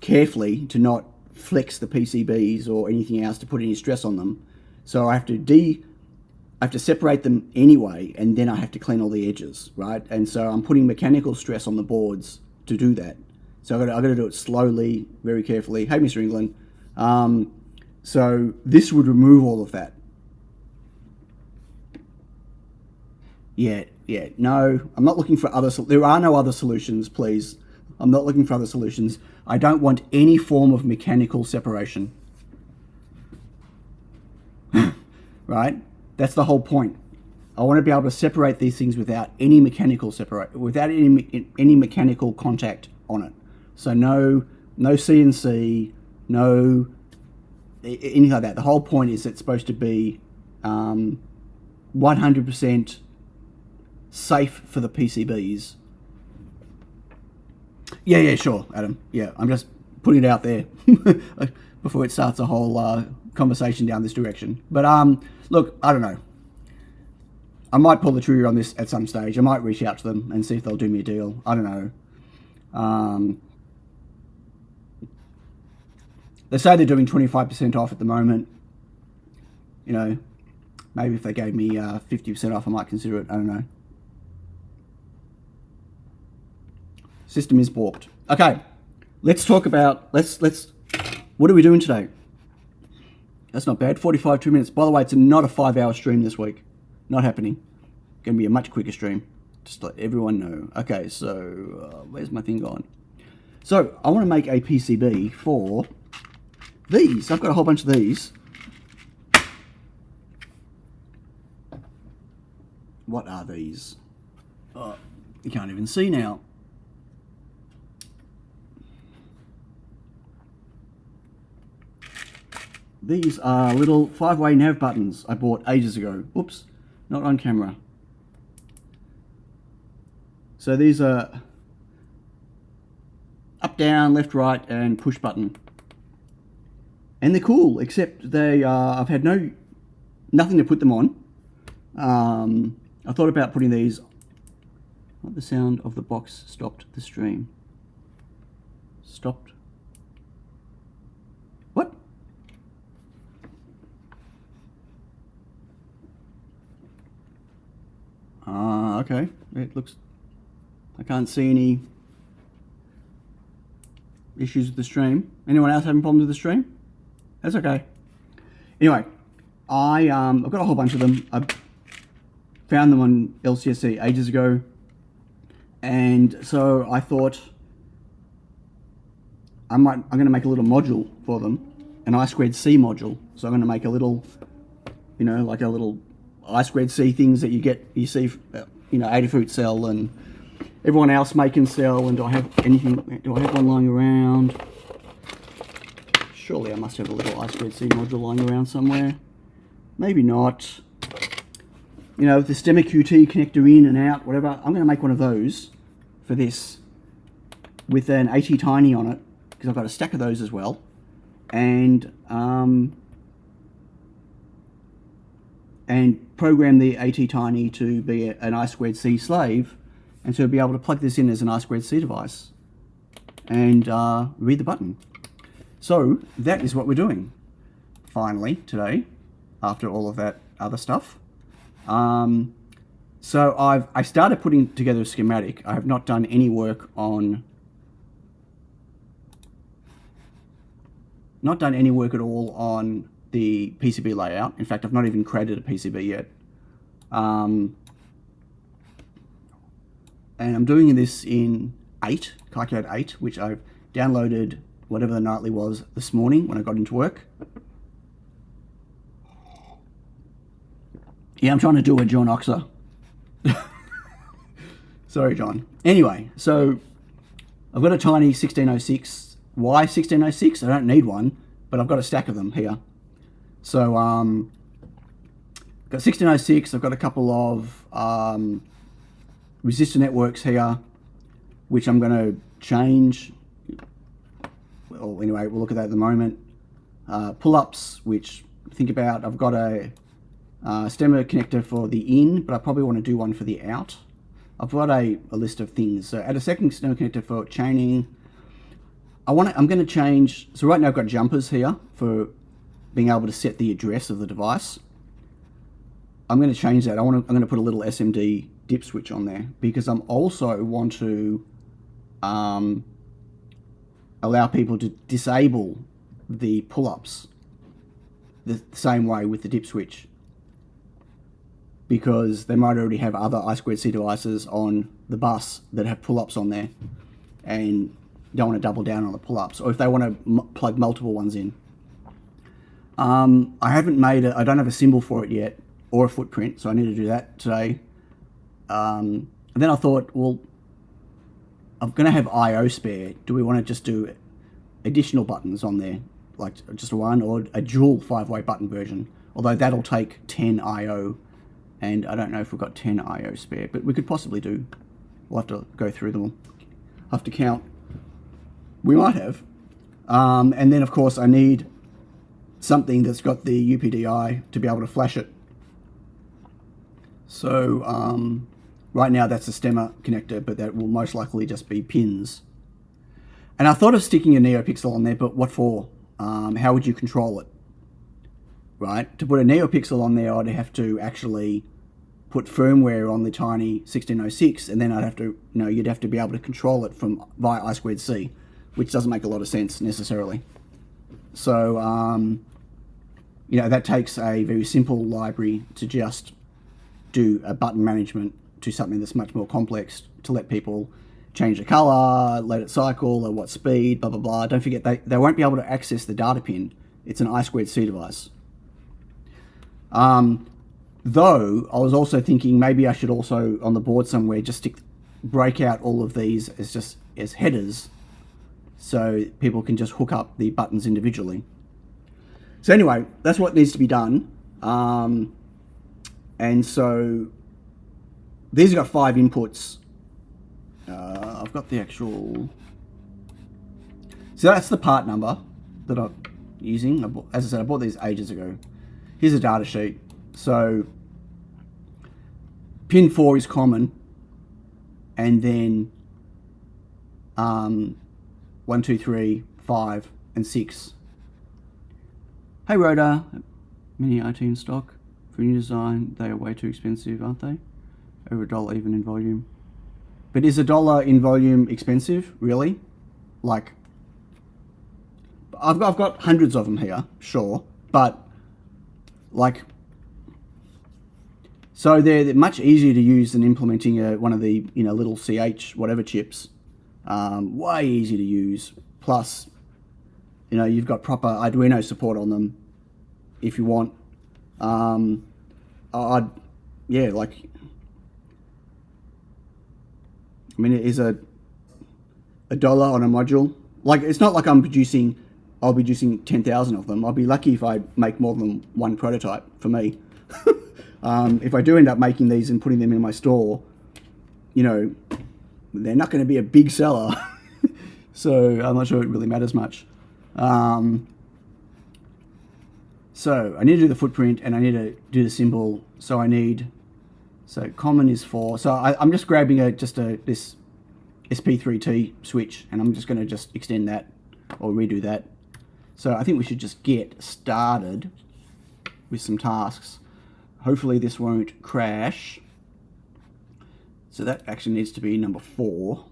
carefully to not flex the PCBs or anything else to put any stress on them. So I have to separate them anyway, and then I have to clean all the edges, right? And so I'm putting mechanical stress on the boards to do that. So I've got to do it slowly, very carefully. Hey, Mr. England. So this would remove all of that. Yeah, no, I'm not looking for there are no other solutions, please. I'm not looking for other solutions. I don't want any form of mechanical separation. Right? That's the whole point. I want to be able to separate these things without any mechanical any mechanical contact on it. So no CNC, no anything like that. The whole point is it's supposed to be 100% safe for the PCBs. Yeah, sure, Adam. Yeah, I'm just putting it out there before it starts a whole conversation down this direction. But look, I don't know. I might pull the trigger on this at some stage. I might reach out to them and see if they'll do me a deal. I don't know. They say they're doing 25% off at the moment. You know, maybe if they gave me 50% off, I might consider it. I don't know. System is balked. Okay, let's talk about, what are we doing today? That's not bad, 2 minutes. By the way, it's not a 5-hour stream this week. Not happening. Going to be a much quicker stream. Just to let everyone know. Okay, so where's my thing gone? So I want to make a PCB for these. I've got a whole bunch of these. What are these? Oh, you can't even see now. These are little 5-way nav buttons I bought ages ago. Oops, not on camera. So these are up, down, left, right, and push button. And they're cool, except they I've had nothing to put them on. I thought about putting these. What, the sound of the box stopped the stream. Stopped. What? Okay. It looks, I can't see any issues with the stream. Anyone else having problems with the stream? That's okay. Anyway, I've got a whole bunch of them. I found them on LCSC ages ago, and so I thought I'm going to make a little module for them, an I2C module. So I'm going to make a little, you know, like a little I2C things that you see, you know, Adafruit sell and everyone else make and sell. And do I have one lying around? Surely I must have a little I2C module lying around somewhere. Maybe not. You know, the stemma QT connector in and out, whatever. I'm going to make one of those for this with an AT-Tiny on it, because I've got a stack of those as well. And program the AT-Tiny to be an I2C slave, and to be able to plug this in as an I2C device and read the button. So that is what we're doing finally today, after all of that other stuff. So I started putting together a schematic. I have not done any work on not done any work at all on the PCB layout. In fact, I've not even created a PCB yet. And I'm doing this in 8, Calculate 8, which I've downloaded whatever the nightly was this morning when I got into work. Yeah, I'm trying to do a John Oxer. Sorry, John. Anyway, so I've got a tiny 1606. Why 1606? I don't need one, but I've got a stack of them here. So, got 1606. I've got a couple of resistor networks here, which I'm going to change. Well, anyway, we'll look at that at the moment. Pull-ups, which think about, I've got a stemmer connector for the in, but I probably want to do one for the out. I've got a list of things. So add a second stemmer connector for chaining. I'm going to change. So right now I've got jumpers here for being able to set the address of the device. I'm going to change that. I'm going to put a little SMD dip switch on there because I'm also want to allow people to disable the pull-ups the same way with the dip switch, because they might already have other I2C devices on the bus that have pull-ups on there and don't want to double down on the pull-ups, or if they want to plug multiple ones in. I don't have a symbol for it yet, or a footprint, so I need to do that today. And then I thought, well, I'm going to have I/O spare. Do we want to just do additional buttons on there, like just one, or a dual 5-way button version? Although that'll take 10 I/O, and I don't know if we've got 10 I/O spare, but we could possibly do. We'll have to go through them. I'll have to count. We might have. And then, of course, I need something that's got the UPDI to be able to flash it. So right now that's a stemmer connector, but that will most likely just be pins. And I thought of sticking a NeoPixel on there, but what for? How would you control it? Right? To put a NeoPixel on there, I'd have to actually put firmware on the tiny 1606, and then I'd have to, you'd have to be able to control it via I2C, which doesn't make a lot of sense necessarily. So, that takes a very simple library to just do a button management to something that's much more complex, to let people change the color, let it cycle, at what speed, blah, blah, blah. Don't forget, they won't be able to access the data pin. It's an I2C device. Though, I was also thinking maybe I should also, on the board somewhere, just break out all of these as headers, so people can just hook up the buttons individually. So anyway, that's what needs to be done. And so these have got 5 inputs. I've got the actual... So that's the part number that I'm using. As I said, I bought these ages ago. Here's a data sheet. So pin 4 is common, and then 1, 2, 3, 5, and 6. Hey Rhoda, mini IT in stock for new design. They are way too expensive, aren't they? Over $1 even in volume. But is $1 in volume expensive, really? Like, I've got hundreds of them here, sure, but like, so they're much easier to use than implementing one of the little CH whatever chips. Way easier to use. Plus, you've got proper Arduino support on them if you want. It is $1 on a module. Like, it's not like I'll be producing 10,000 of them. I'll be lucky if I make more than one prototype for me. If I do end up making these and putting them in my store, they're not going to be a big seller. So I'm not sure it really matters much. So I need to do the footprint and I need to do the symbol. So common is 4. So I'm just grabbing this SP3T switch, and I'm just going to extend that or redo that. So I think we should just get started with some tasks. Hopefully this won't crash. So that actually needs to be number 4,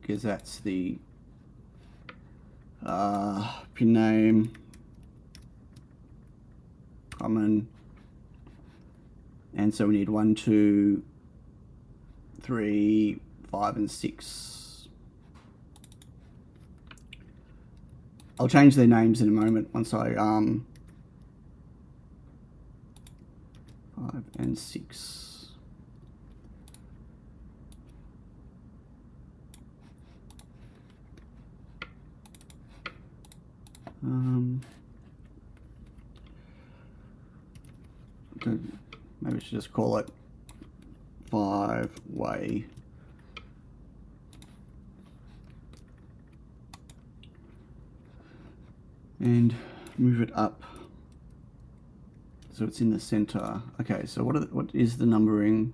because that's the pin name. common. And so we need 1, 2, 3, 5, and 6. I'll change their names in a moment once I 5 and 6. Maybe we should just call it 5-way. And move it up so it's in the center. Okay, so what is the numbering?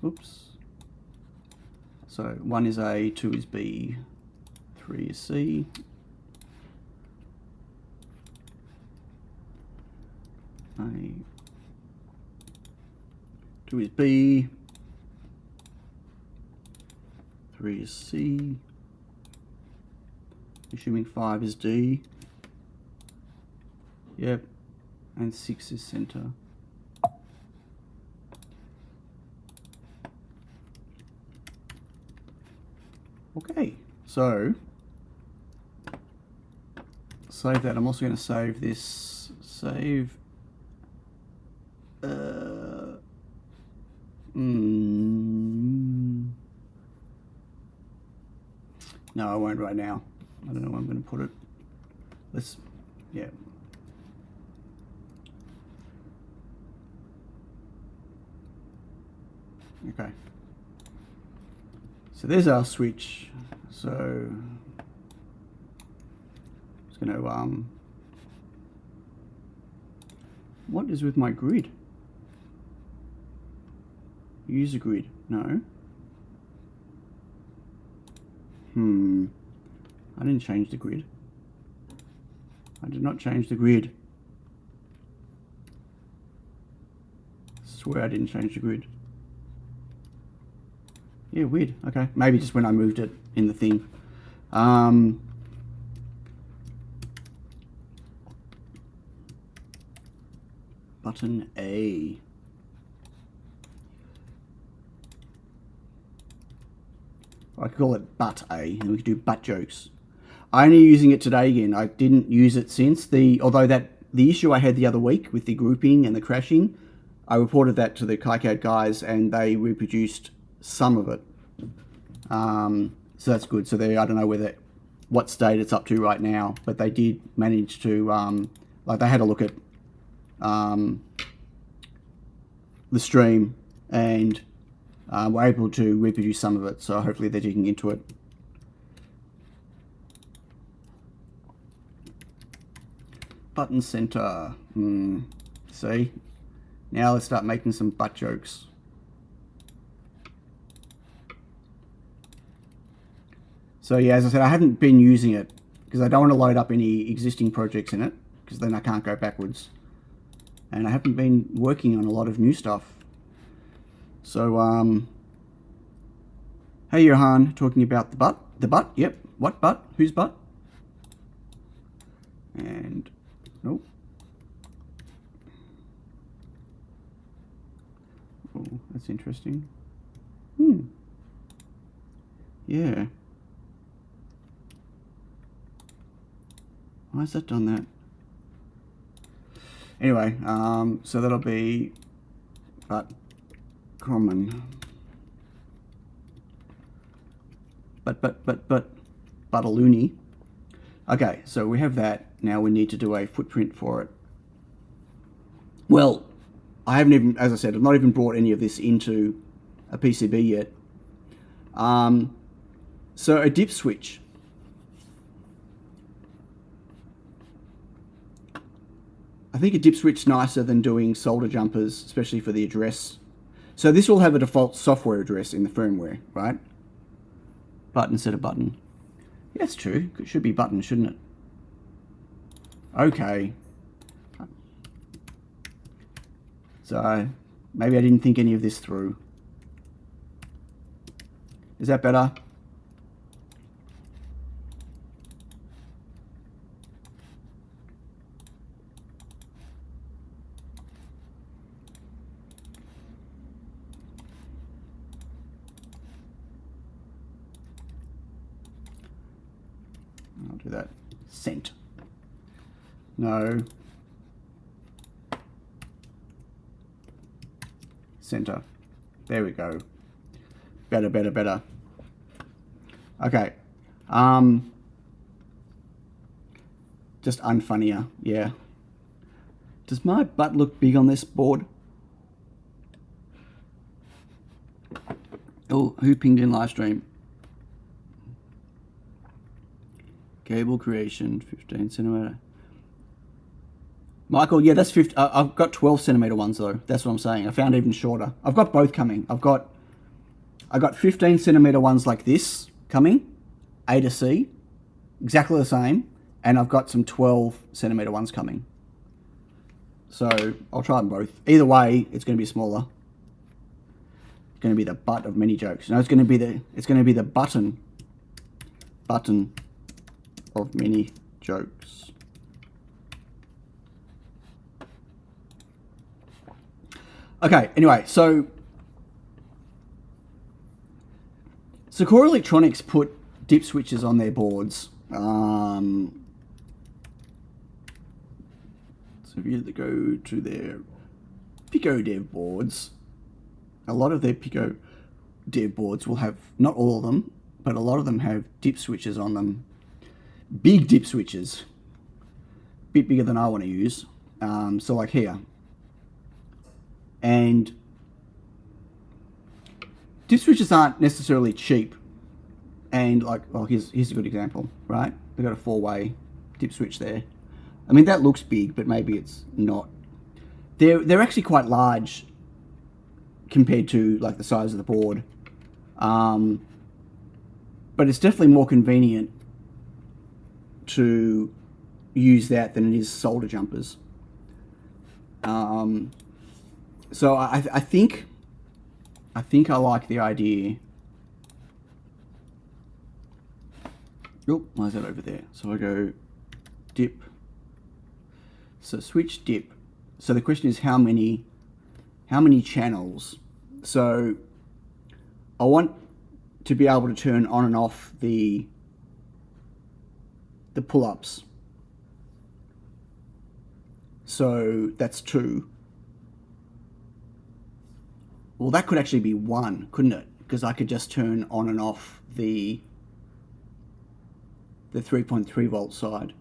Oops. So 1 is A, 2 is B, 3 is C. A, 2 is B, 3 is C, assuming 5 is D, yep, and 6 is center. Okay, so save that. I'm also going to save this, save no, I won't right now. I don't know where I'm going to put it. Yeah. Okay. So there's our switch. So it's going to, what is with my grid? Use a grid. No. I didn't change the grid. I did not change the grid. Swear I didn't change the grid. Yeah, weird. Okay. Maybe just when I moved it in the thing. Button A. I could call it butt A, and we could do butt jokes. I'm only using it today again. I didn't use it since although the issue I had the other week with the grouping and the crashing, I reported that to the KiCad guys and they reproduced some of it. So that's good. So I don't know what state it's up to right now, but they did manage to, like they had a look at the stream and were able to reproduce some of it. So hopefully they're digging into it. Button center. See? Now let's start making some butt jokes. So yeah, as I said, I haven't been using it because I don't want to load up any existing projects in it because then I can't go backwards. And I haven't been working on a lot of new stuff. So, hey Johan, talking about the butt. The butt? Yep. What butt? Whose butt? And, nope. Oh, that's interesting. Yeah. Why has that done that? Anyway, so that'll be but common. But a loony. Okay, so we have that. Now we need to do a footprint for it. Well, I haven't even, as I said, I've not even brought any of this into a PCB yet. So a dip switch. I think a dip switch is nicer than doing solder jumpers, especially for the address. So this will have a default software address in the firmware, right? Button instead of button. Yeah, that's true. It should be button, shouldn't it? Okay. So maybe I didn't think any of this through. Is that better? do that. Cent. No. Center. There we go. Better, better, better. Okay. Just unfunnier. Yeah. Does my butt look big on this board? Oh, who pinged in live stream? Cable creation, 15 centimeter. Michael, yeah, that's 50. I've got 12 centimeter ones though. That's what I'm saying. I found even shorter. I've got both coming. I got 15 centimeter ones like this coming, A to C, exactly the same, and I've got some 12 centimeter ones coming. So I'll try them both. Either way, it's going to be smaller. It's going to be the butt of many jokes. No, it's going to be the button of many jokes. Okay, anyway, so Core Electronics put dip switches on their boards. So if you go to their Pico dev boards, a lot of their Pico dev boards will have, not all of them, but a lot of them have dip switches on them. Big dip switches. Bit bigger than I want to use. So like here. And dip switches aren't necessarily cheap. And like, well, here's a good example, right? They've got a 4-way dip switch there. I mean, that looks big, but maybe it's not. They're actually quite large compared to like the size of the board. But it's definitely more convenient to use that than it is solder jumpers. So I think I like the idea. Oh, why is that over there? So I go dip. So switch dip. So the question is how many channels? So I want to be able to turn on and off the pull-ups. So that's 2. Well, that could actually be 1, couldn't it? Because I could just turn on and off the 3.3 volt side.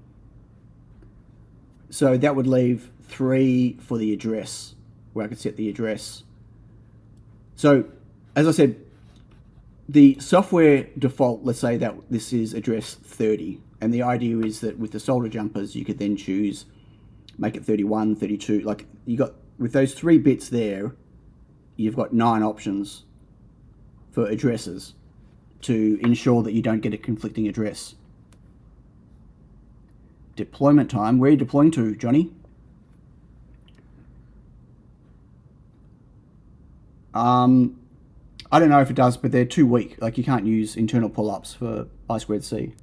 So that would leave 3 for the address, where I could set the address. So, as I said, the software default, let's say that this is address 30. And the idea is that with the solder jumpers, you could then choose, make it 31, 32. Like, you got, with those 3 bits there, you've got 9 options for addresses to ensure that you don't get a conflicting address. Deployment time. Where are you deploying to, Johnny? I don't know if it does, but they're too weak. Like, you can't use internal pull-ups for I2C.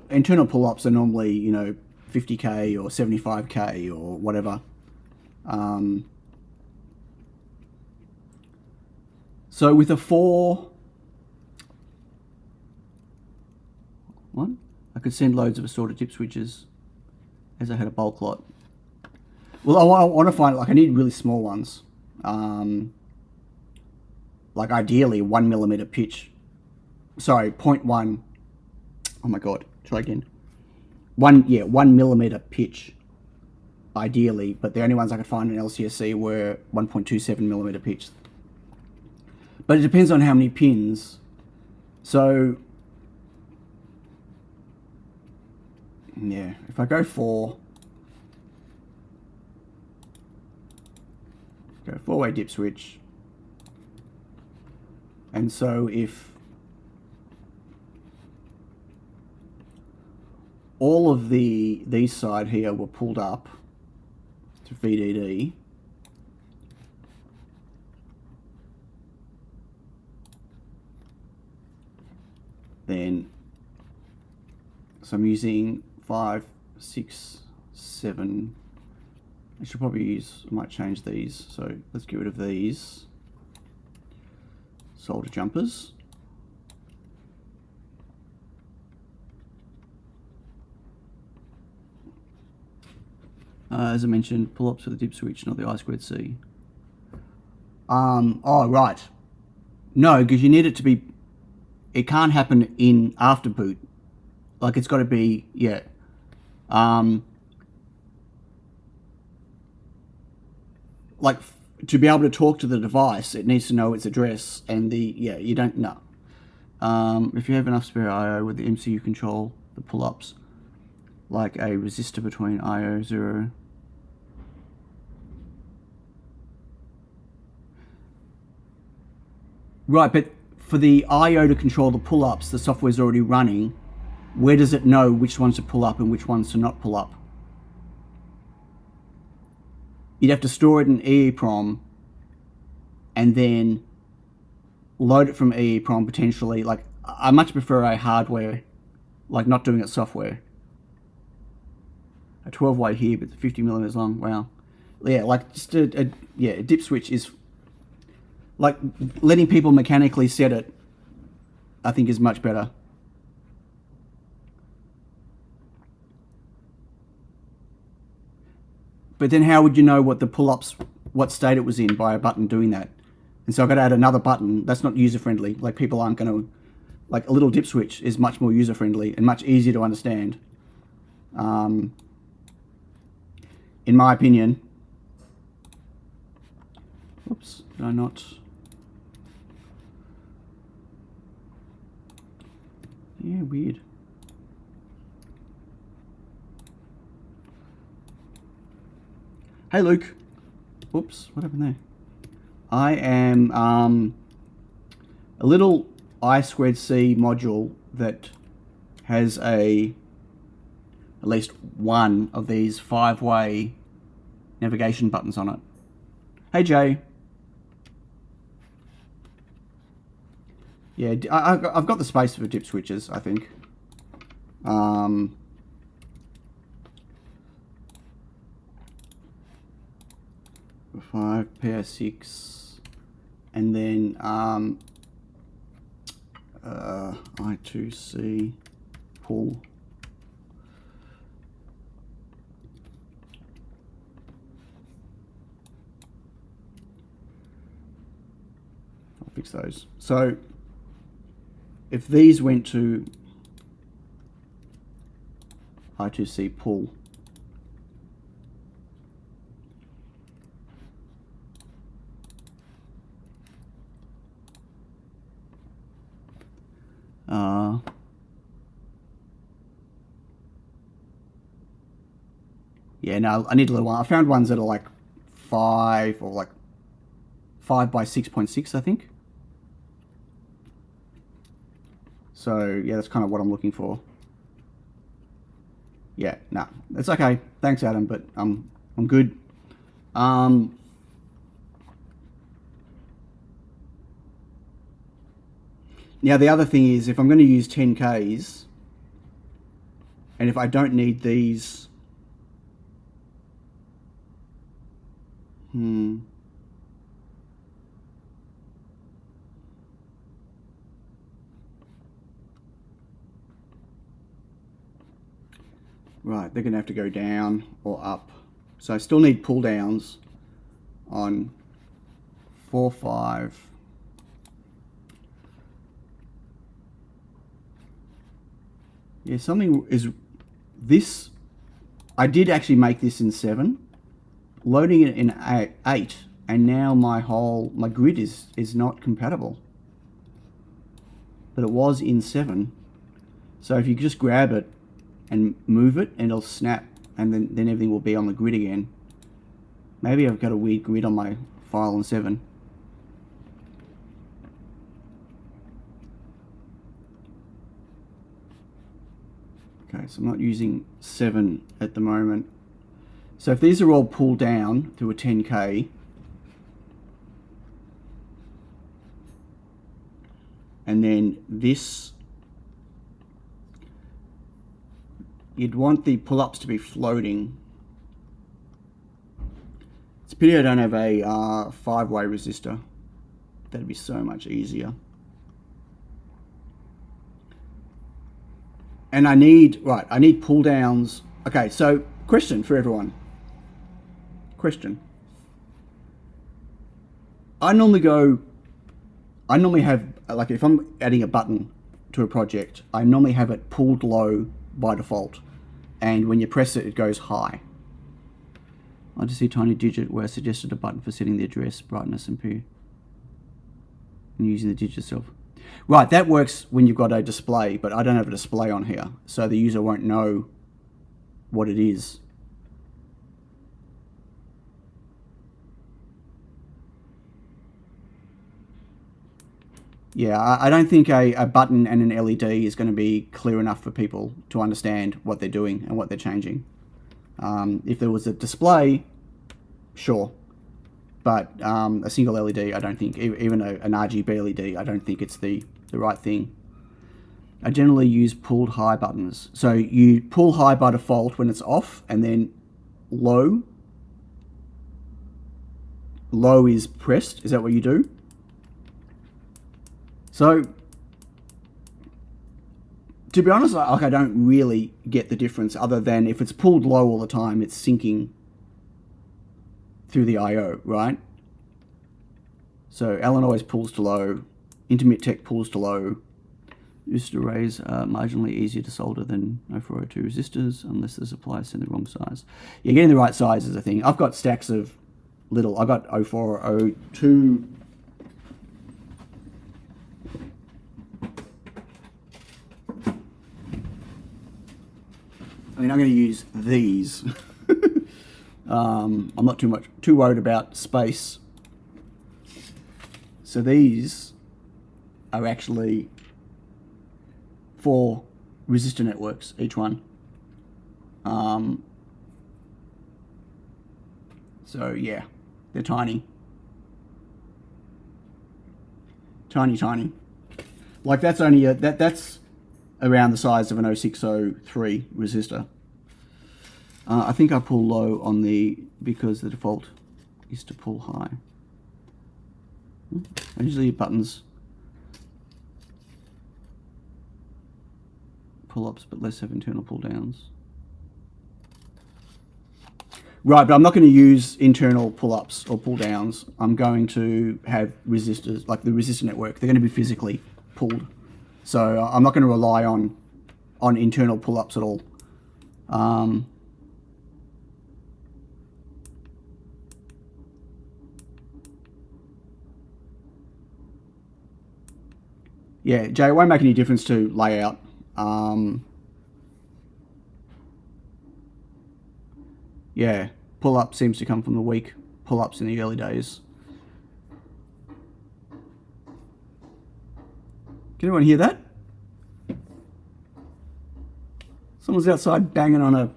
Internal pull-ups are normally, you know, 50k or 75k or whatever. So with a 4, I could send loads of assorted dip switches as I had a bulk lot. Well, I want to find, like, I need really small ones. Like ideally 1mm pitch. Sorry, 0.1. Oh my God, try again. 1mm pitch, ideally, but the only ones I could find in LCSC were 1.27mm pitch. But it depends on how many pins. So, yeah, if I go 4, go 4-way dip switch. And so if all of these side here were pulled up to VDD, then, so I'm using 5, 6, 7, I should probably use, I might change these. So let's get rid of these solder jumpers. As I mentioned, pull-ups for the dip switch, not the I2C. Oh, right. No, because you need it to be, it can't happen in after boot. Like it's got to be, yeah. Like to be able to talk to the device, it needs to know its address and the, yeah, you don't know. If you have enough spare I/O with the MCU control, the pull-ups, like a resistor between I/O 0. Right, but for the I/O to control the pull-ups, the software's already running. Where does it know which ones to pull up and which ones to not pull up? You'd have to store it in EEPROM and then load it from EEPROM potentially. Like, I much prefer a hardware, like not doing it software. A 12-way here, but 50 millimeters long. Wow. Yeah, like just a dip switch is like letting people mechanically set it, I think is much better. But then how would you know what the pull-ups, what state it was in by a button doing that? And so I've got to add another button. That's not user-friendly. Like people aren't going to, like a little dip switch is much more user-friendly and much easier to understand. In my opinion. Oops, did I not? Yeah, weird. Hey Luke. Oops, what happened there? I am a little I2C module that has at least one of these 5-way navigation buttons on it. Hey Jay. Yeah, I've got the space for dip switches, I think. 5 pair 6, and then I2C pull. I'll fix those. So if these went to I2C pull, yeah, no, I need a little one. I found ones that are like 5 or like 5 by 6.6, I think. So yeah, that's kind of what I'm looking for. Yeah, no, that's okay. Thanks, Adam, but I'm good. Now the other thing is, if I'm going to use 10Ks, and if I don't need these, right, they're going to have to go down or up. So I still need pull downs on 4, 5. Yeah, something is this. I did actually make this in 7, loading it in 8, and now my grid is not compatible. But it was in 7. So if you just grab it and move it, and it'll snap, and then everything will be on the grid again. Maybe I've got a weird grid on my file in 7. Okay, so I'm not using 7 at the moment. So if these are all pulled down to a 10K, and then this, you'd want the pull-ups to be floating. It's a pity I don't have a 5-way resistor. That'd be so much easier. And I need pull downs. Okay, so question for everyone. Question. I normally have, like if I'm adding a button to a project, I normally have it pulled low by default. And when you press it, it goes high. I just see a tiny digit where I suggested a button for setting the address, brightness, and and using the digit itself. Right, that works when you've got a display, but I don't have a display on here, so the user won't know what it is. Yeah, I don't think a button and an LED is going to be clear enough for people to understand what they're doing and what they're changing. If there was a display, sure. But a single LED, I don't think, even an RGB LED, I don't think it's the right thing. I generally use pulled high buttons. So you pull high by default when it's off, and then low. Low is pressed. Is that what you do? So, to be honest, like, I don't really get the difference other than if it's pulled low all the time, it's syncing through the I/O, right? So Alan always pulls to low, Intermit Tech pulls to low. Resistor arrays are marginally easier to solder than 0402 resistors unless the supply is in the wrong size. Yeah, getting the right size is a thing. I've got stacks of little, I've got 0402. I mean, I'm going to use these. I'm not too worried about space. So these are actually 4 resistor networks, each one. So yeah, they're tiny. Tiny. Like that's only that's around the size of an 0603 resistor. I think I pull low on because the default is to pull high. I usually buttons pull-ups, but less have internal pull-downs. Right, but I'm not going to use internal pull-ups or pull-downs. I'm going to have resistors, like the resistor network. They're going to be physically pulled. So I'm not going to rely on internal pull-ups at all. Yeah, Jay, it won't make any difference to layout. Yeah, pull-up seems to come from the weak pull-ups in the early days. Can anyone hear that? Someone's outside banging on a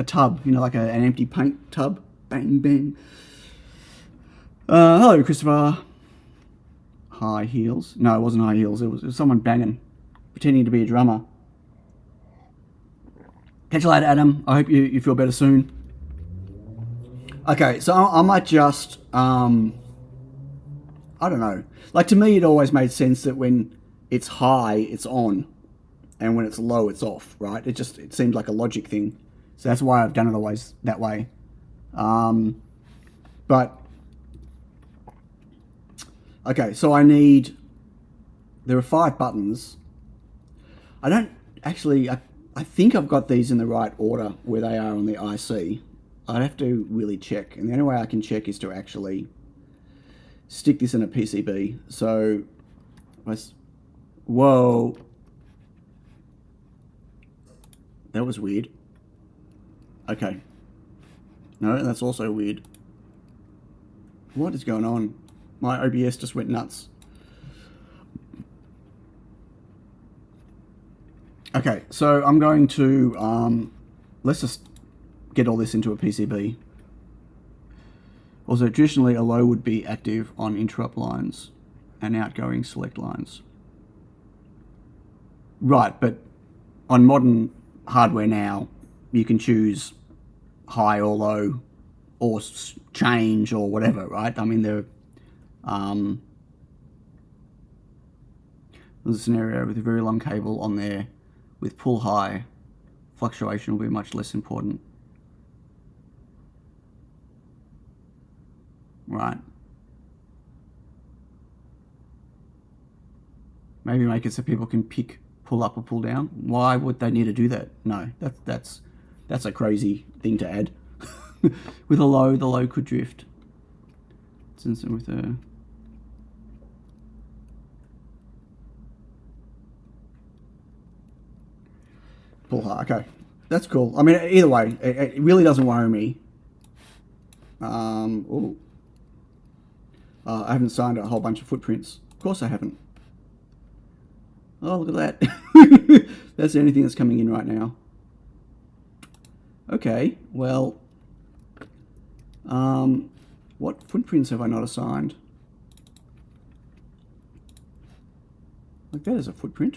tub, you know, like an empty paint tub. Bang, bang. Hello, Christopher. High heels. No, it wasn't high heels. It was someone banging, pretending to be a drummer. Catch you later, Adam. I hope you feel better soon. Okay, so I might just, I don't know. Like, to me, it always made sense that when it's high, it's on, and when it's low, it's off, right? It seemed like a logic thing. So that's why I've done it always that way. But, okay, so there are 5 buttons. I don't, actually, I think I've got these in the right order where they are on the IC. I'd have to really check. And the only way I can check is to actually stick this in a PCB. So, whoa. That was weird. Okay. No, that's also weird. What is going on? My OBS just went nuts. Okay, so I'm going to, let's just get all this into a PCB. Also, traditionally a low would be active on interrupt lines and outgoing select lines. Right, but on modern hardware now, you can choose high or low or change or whatever, right? I mean, there's a scenario with a very long cable on there with pull high, fluctuation will be much less important. Right. Maybe make it so people can pick pull up or pull down. Why would they need to do that? No, that's a crazy thing to add. With a low, the low could drift. Since with a pull high. Okay, that's cool. I mean, either way, it really doesn't worry me. I haven't signed a whole bunch of footprints. Of course I haven't. Oh, look at that. That's the only thing that's coming in right now. Okay, well, what footprints have I not assigned? Like that is a footprint.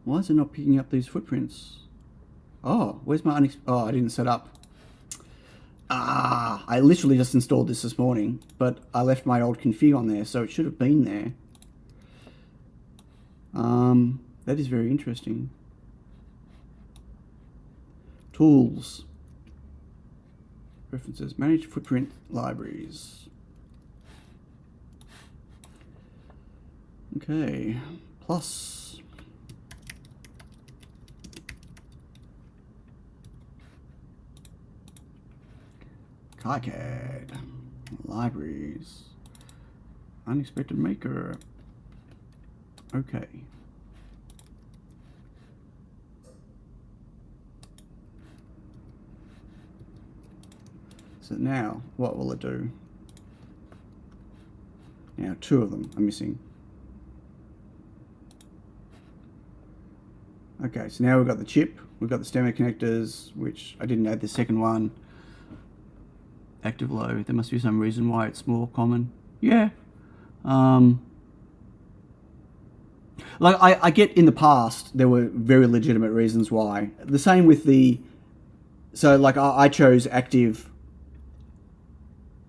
Why is it not picking up these footprints? Oh, where's my I didn't set up. I literally just installed this morning, but I left my old config on there, so it should have been there. That is very interesting. Tools. Preferences. Manage footprint libraries. Okay. Plus. KiCad. Libraries. Unexpected maker. Okay. So now, what will it do? Now, two of them are missing. Okay, so now we've got the chip, we've got the stemmer connectors, which I didn't add the second one. Active low, there must be some reason why it's more common. Yeah. Like, I get in the past, there were very legitimate reasons why. The same with the, so like I chose active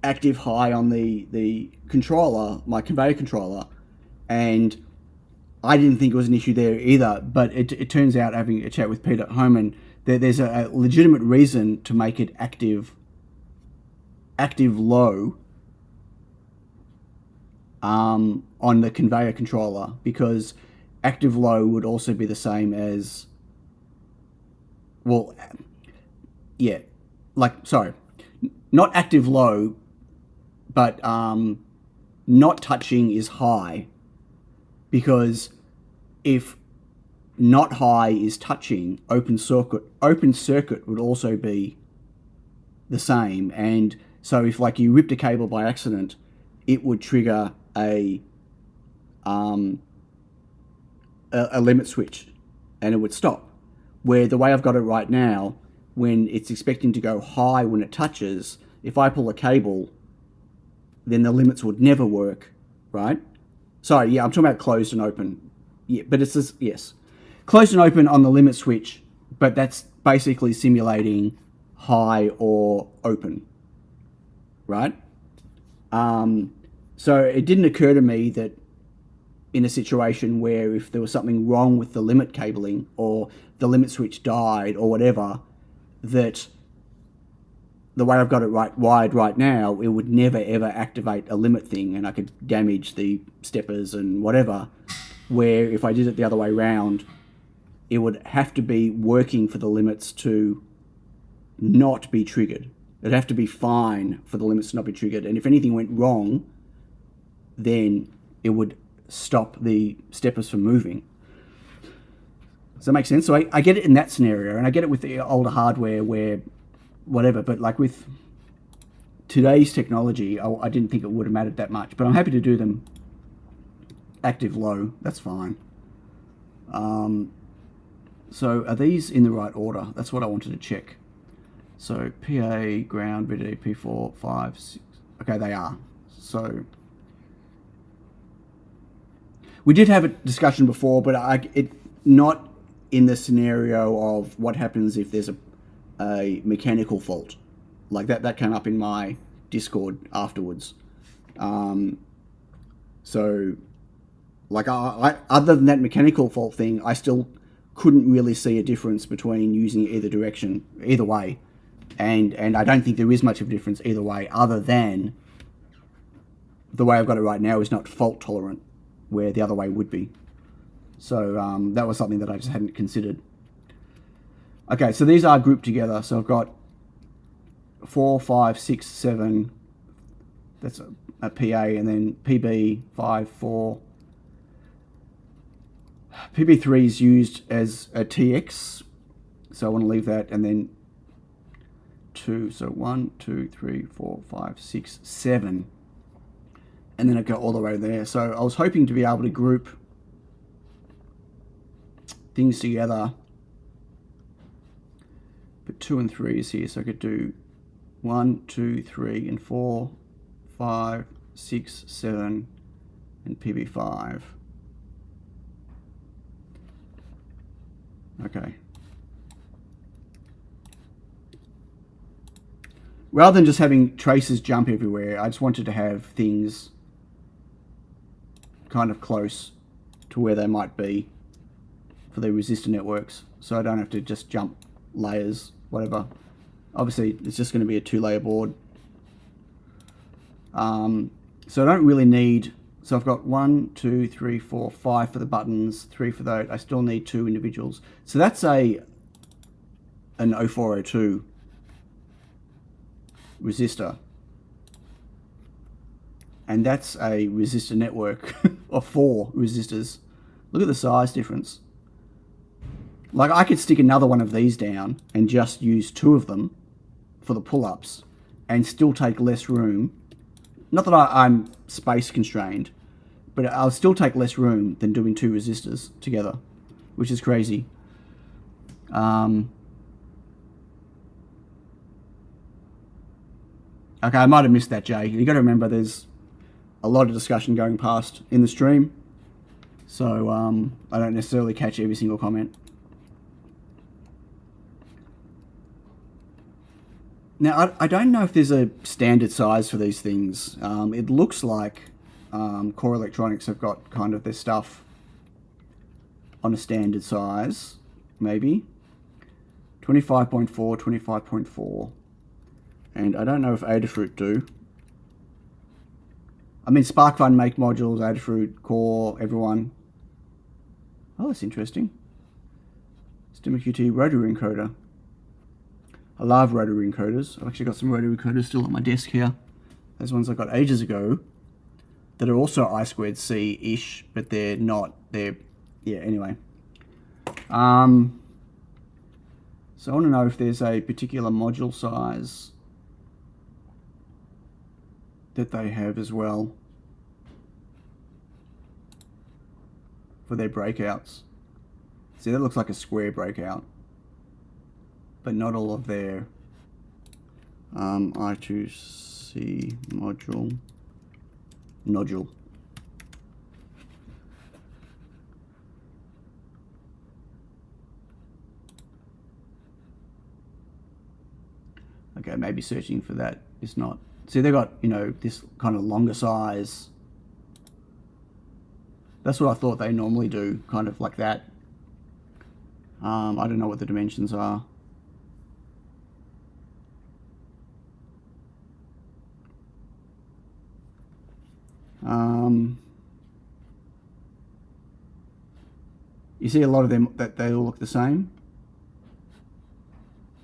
high on the controller, my conveyor controller, and I didn't think it was an issue there either, but it turns out, having a chat with Pete at home, and there's a legitimate reason to make it active low on the conveyor controller, because active low would also be the same as, well, yeah, like, sorry, not active low, but not touching is high, because if not high is touching, open circuit would also be the same. And so if like you ripped a cable by accident, it would trigger a limit switch and it would stop. Where the way I've got it right now, when it's expecting to go high when it touches, if I pull a cable, then the limits would never work, right? Sorry, yeah, I'm talking about closed and open. Yeah, but it's just, yes. Closed and open on the limit switch, but that's basically simulating high or open, right? So it didn't occur to me that in a situation where if there was something wrong with the limit cabling or the limit switch died or whatever, that the way I've got it wired right now, it would never ever activate a limit thing and I could damage the steppers and whatever. Where if I did it the other way around, it would have to be working for the limits to not be triggered. It'd have to be fine for the limits to not be triggered. And if anything went wrong, then it would stop the steppers from moving. Does that make sense? So I get it in that scenario, and I get it with the older hardware where whatever, but like with today's technology, I didn't think it would have mattered that much, but I'm happy to do them active low. That's fine. So are these in the right order? That's what I wanted to check. So PA, ground, VDD, P4, 5, 6. Okay, they are. So we did have a discussion before, but not in the scenario of what happens if there's a mechanical fault. Like that came up in my Discord afterwards. So, like, I other than that mechanical fault thing, I still couldn't really see a difference between using either direction, either way. And I don't think there is much of a difference either way, other than the way I've got it right now is not fault tolerant, where the other way would be. So that was something that I just hadn't considered. Okay, so these are grouped together. So I've got 4, 5, 6, 7. That's a PA, and then PB 5, 4. PB3 is used as a TX, so I want to leave that, and then 2. So 1, 2, 3, 4, 5, 6, 7, and then I go all the way there. So I was hoping to be able to group things together, but 2 and 3 is here, so I could do 1, 2, 3, and 4, 5, 6, 7, and PB5. Okay. Rather than just having traces jump everywhere, I just wanted to have things kind of close to where they might be for the resistor networks, so I don't have to just jump layers, whatever. Obviously, it's just going to be a 2-layer board. So I don't really need... So I've got 1, 2, 3, 4, 5 for the buttons, 3 for those. I still need 2 individuals. So that's an 0402 resistor. And that's a resistor network of 4 resistors. Look at the size difference. Like, I could stick another one of these down and just use 2 of them for the pull-ups and still take less room. Not that I'm space constrained, but I'll still take less room than doing 2 resistors together, which is crazy. Okay, I might have missed that, Jay. You got to remember there's a lot of discussion going past in the stream, so I don't necessarily catch every single comment. Now, I don't know if there's a standard size for these things. It looks like Core Electronics have got kind of their stuff on a standard size, maybe. 25.4, 25.4. And I don't know if Adafruit do. I mean, SparkFun make modules, Adafruit, Core, everyone. Oh, that's interesting. Stemma QT rotary encoder. I love rotary encoders. I've actually got some rotary encoders still on my desk here. Those ones I got ages ago that are also I2C-ish, but they're not. They're, yeah, anyway. So I want to know if there's a particular module size that they have as well for their breakouts. See, that looks like a square breakout, but not all of their I2C nodule. Okay, maybe searching for that is not. See, they've got, you know, this kind of longer size. That's what I thought they normally do, kind of like that. I don't know what the dimensions are. You see a lot of them that they all look the same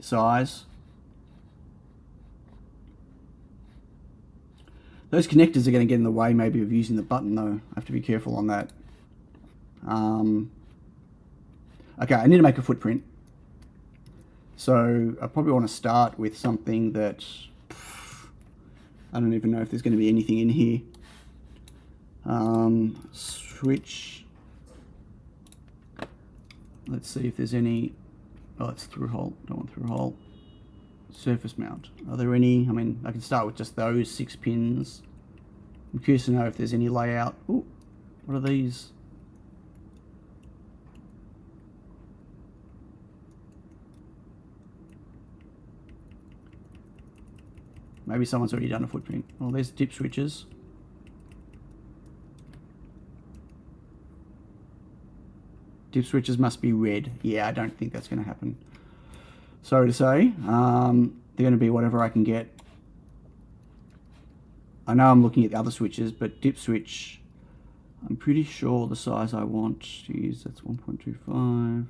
size. Those connectors are going to get in the way maybe of using the button though. I have to be careful on that. Okay, I need to make a footprint. So I probably want to start with something that I don't even know if there's going to be anything in here. Switch. Let's see if there's any. Oh, it's through hole. Don't want through hole. Surface mount. Are there any? I mean, I can start with just those 6 pins. I'm curious to know if there's any layout. Ooh, what are these? Maybe someone's already done a footprint. Well, there's dip switches. Dip switches must be red. Yeah, I don't think that's going to happen. Sorry to say. They're going to be whatever I can get. I know I'm looking at the other switches, but dip switch, I'm pretty sure the size I want is, that's 1.25,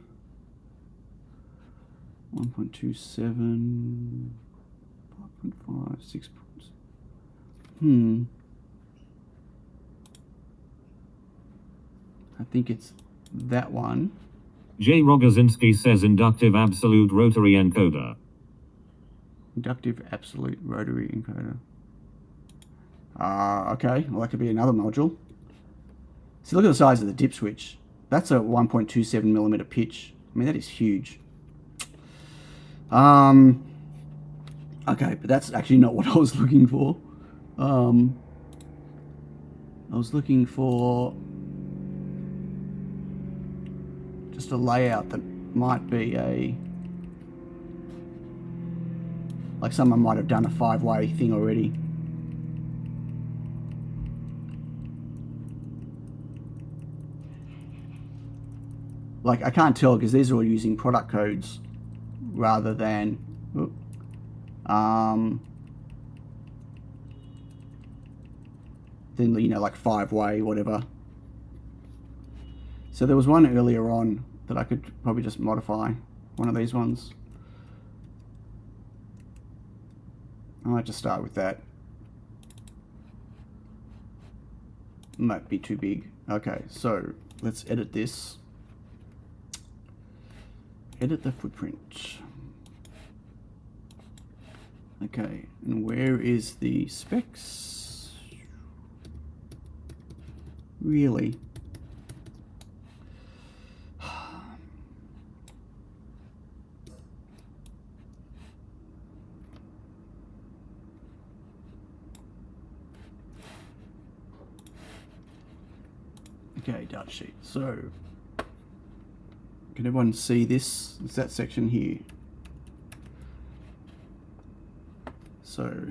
1.27, 5.5, 6. I think it's that one. J. Rogozinski says inductive absolute rotary encoder. Inductive absolute rotary encoder. Okay, well that could be another module. See, look at the size of the dip switch. That's a 1.27 millimeter pitch. I mean, that is huge. Okay, but that's actually not what I was looking for. I was looking for just a layout that might be a, like someone might have done a 5-way thing already. Like, I can't tell because these are all using product codes rather than then, you know, like 5-way, whatever. So there was one earlier on that I could probably just modify, one of these ones. I might just start with that. Might be too big. Okay, so let's edit this. Edit the footprint. Okay, and where is the specs? Really? Okay, data sheet. So, can everyone see this? It's that section here. So,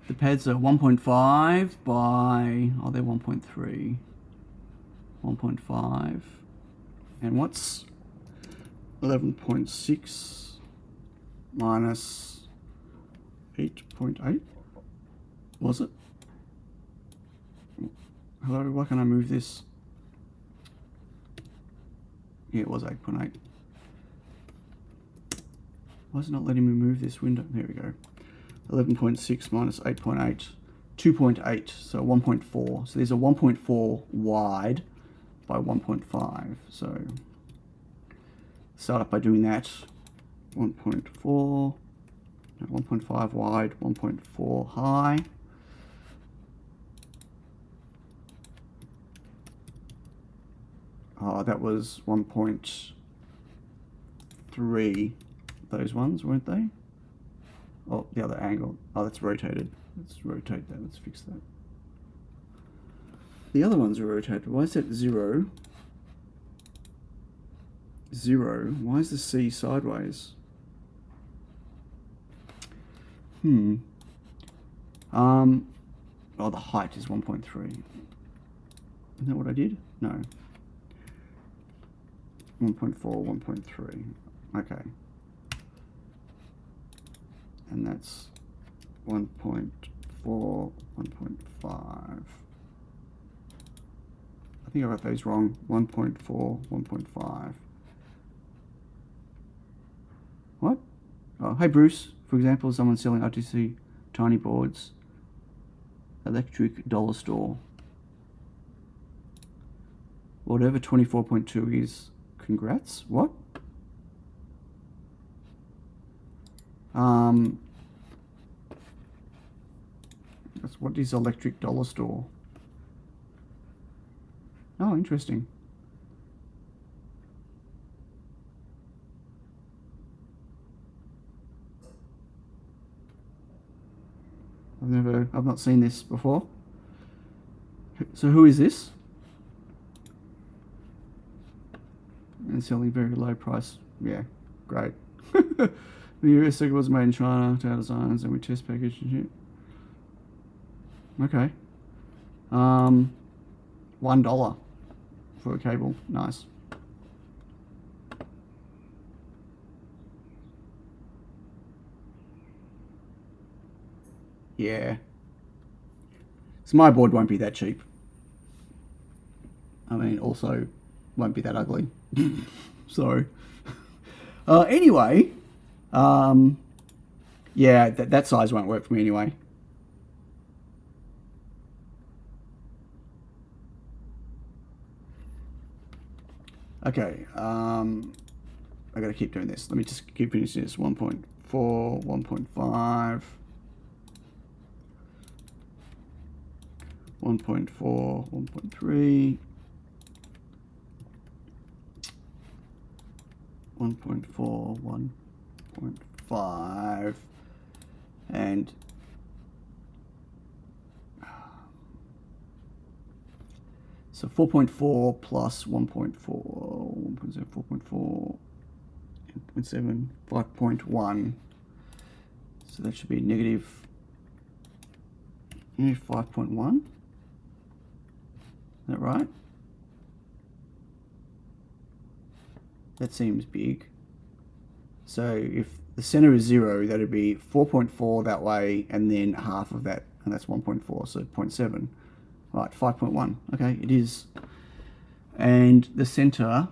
the pads are 1.5 by, oh, they're 1.3. 1.5. And what's 11.6 minus 8.8? Was it? Hello, why can't I move this? Yeah, it was 8.8. Why is it not letting me move this window? There we go. 11.6 minus 8.8. 2.8, so 1.4. So there's a 1.4 wide by 1.5. So start up by doing that. 1.4, 1.5 wide, 1.4 high. Oh, that was 1.3, those ones, weren't they? Oh, the other angle. Oh, that's rotated. Let's rotate that. Let's fix that. The other ones are rotated. Why is that 0? 0. Why is the C sideways? Oh, the height is 1.3. Isn't that what I did? No. 1.4, 1.3. Okay. And that's 1.4, 1.5. I think I got those wrong. 1.4, 1.5. What? Oh, hey Bruce. For example, someone selling I2C tiny boards. Electric dollar store. Whatever 24.2 is. Congrats. What? That's what is electric dollar store. Oh, interesting. I've not seen this before. So who is this? And selling very low price. Yeah, great. The US circuit was made in China, Tower Designs, and we test package and shit. Okay. $1 for a cable. Nice. Yeah. So my board won't be that cheap. I mean, also won't be that ugly. So, anyway, yeah, that size won't work for me anyway. Okay, I gotta keep doing this. Let me just keep finishing this. 1.4, 1.5, 1.4, 1.3, 1.4, 1.5, and so 4.4 plus 1.4, 1.7, 4.4, 8.7, 5.1. So that should be negative 5.1. Is that right? That seems big. So if the center is 0, that'd be 4.4 that way, and then half of that, and that's 1.4, so 0.7. Right, 5.1. Okay, it is. And the center,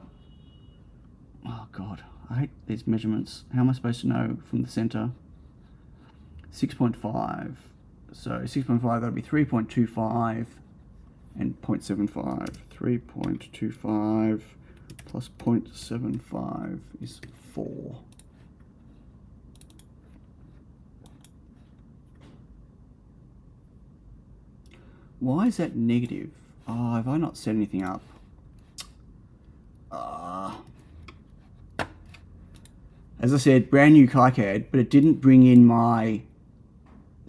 oh God, I hate these measurements. How am I supposed to know from the center? 6.5. So 6.5, that'll be 3.25 and 0.75. 3.25 plus 0.75 is 4. Why is that negative? Oh, have I not set anything up? As I said, brand new KiCad, but it didn't bring in my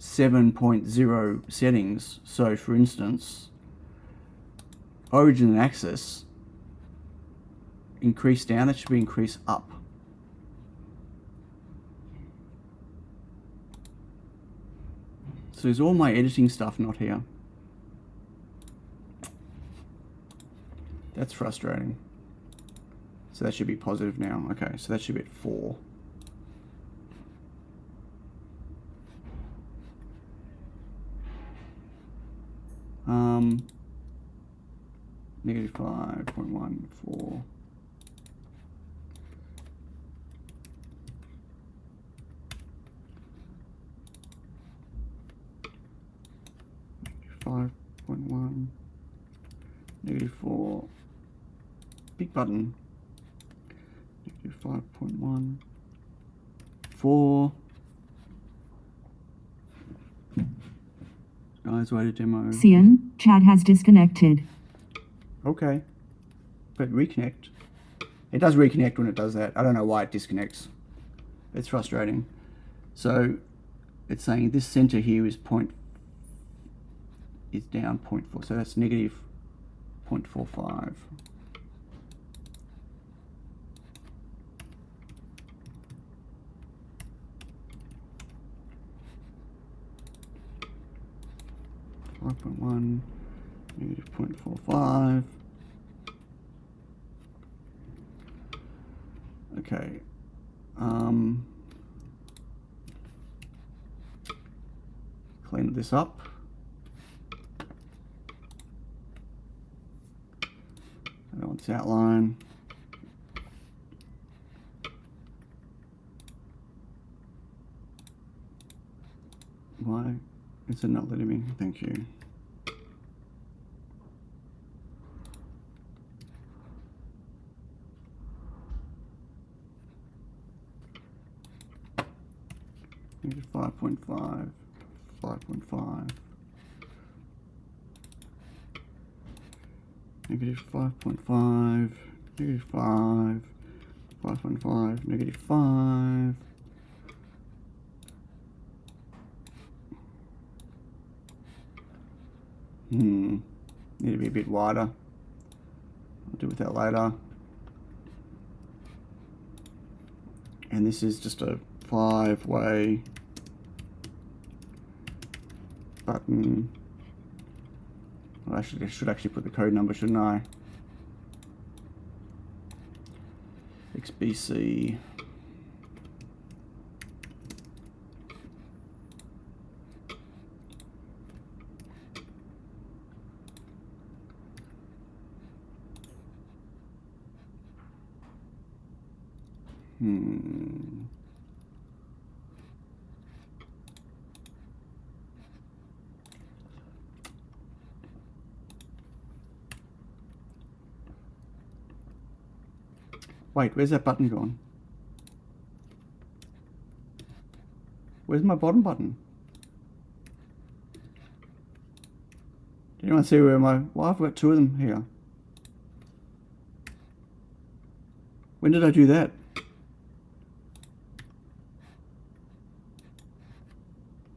7.0 settings. So for instance, origin and axis, increase down, that should be increase up. So is all my editing stuff not here? That's frustrating. So that should be positive now. Okay, so that should be at 4. Negative 5.14. -5.1. -4. Big button. -5.1. 4. Guys, way to demo. Cian, Chad has disconnected. Okay. But reconnect. It does reconnect when it does that. I don't know why it disconnects. It's frustrating. So it's saying this center here is down 0.4. So that's negative 0.45. -5.1, negative 0.45. Okay. Clean this up. I don't want this outline. Why is it not letting me? Thank you. Negative 5.5, 5.5. Negative 5.5, negative 5, 5.5, negative 5. Need to be a bit wider. I'll do with that later. And this is just a 5-way button. Well, I should actually put the code number, shouldn't I? XBC. Wait, where's that button gone? Where's my bottom button? Do anyone see where my... Well, I've got two of them here. When did I do that?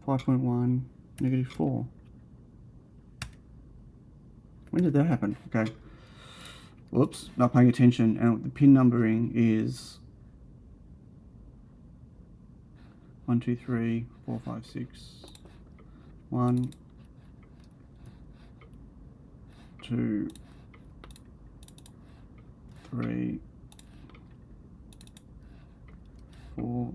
-5.1, -4. When did that happen? Okay. Whoops, not paying attention. And the pin numbering is 1, 2, 3, 4, 5, 6. 1, 2, 3, 4,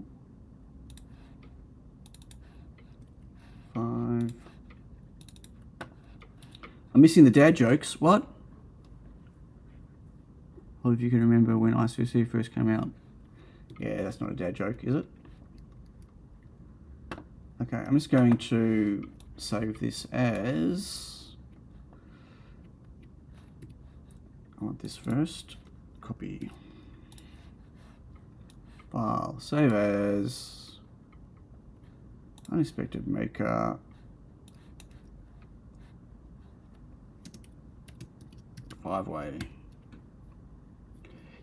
5. I'm missing the dad jokes. What? Well, if you can remember when I2C first came out. Yeah, that's not a dad joke, is it? Okay, I'm just going to save this as... I want this first. Copy. File. Save as... Unexpected maker. Five-way.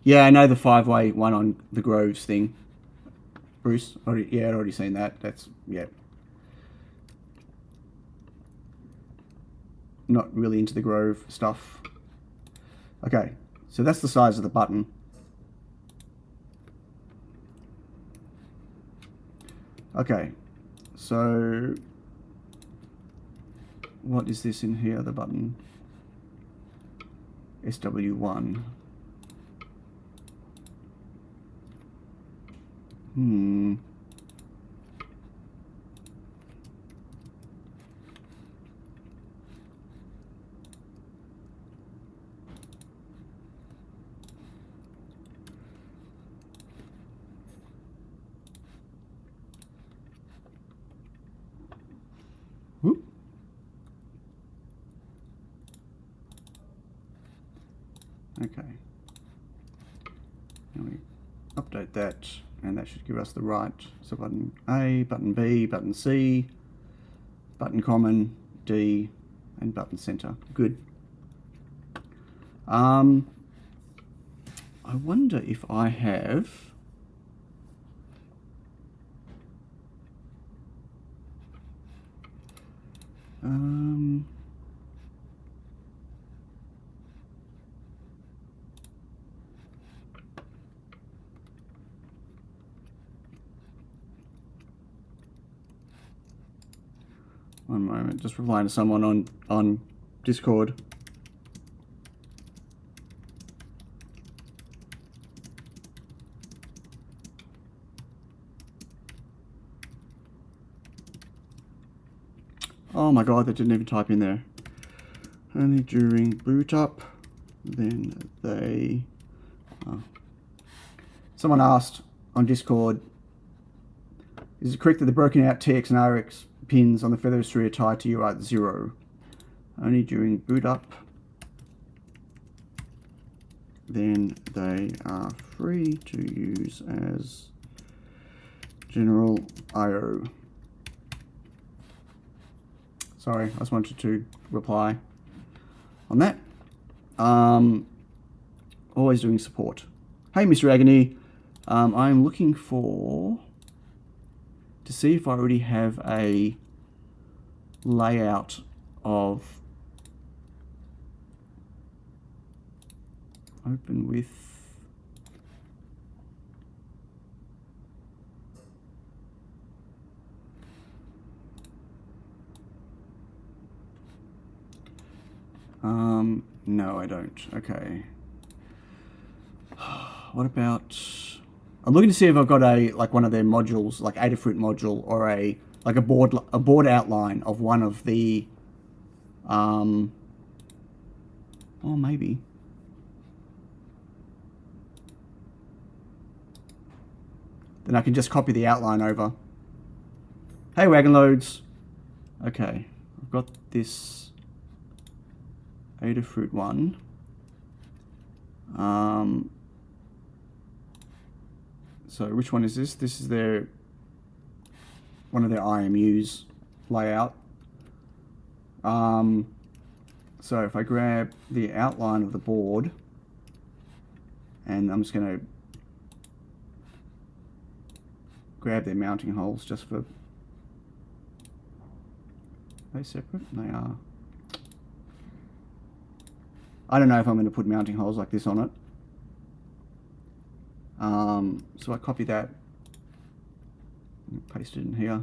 Yeah, I know the 5-way one on the Groves thing. Bruce, I'd already seen that. That's, yeah. Not really into the Grove stuff. Okay, so that's the size of the button. Okay, so what is this in here, the button? SW1. Whoop. Okay. Now we update that, and that should give us the right. So button A, button B, button C, button common, D, and button center. Good. I wonder if I have... one moment, just replying to someone on Discord. Oh my god, that didn't even type in there. Only during boot up, then they... Someone asked on Discord, is it correct that the broken out TX and RX pins on the feathers tree are tied to UART 0? Only during boot up, then they are free to use as general IO. Sorry, I just wanted to reply on that. Always doing support. Hey, Mr. Agony, I'm looking to see if I already have a layout of open with No, I don't. Okay. What about... I'm looking to see if I've got a, like one of their modules, like Adafruit module, or a board outline of one of the, oh, maybe. Then I can just copy the outline over. Hey, Wagon Loads. Okay, I've got this Adafruit one. So which one is this? This is their one of their IMUs layout. So if I grab the outline of the board, and I'm just going to grab their mounting holes just for... Are they separate? They are. I don't know if I'm going to put mounting holes like this on it. So I copy that, paste it in here.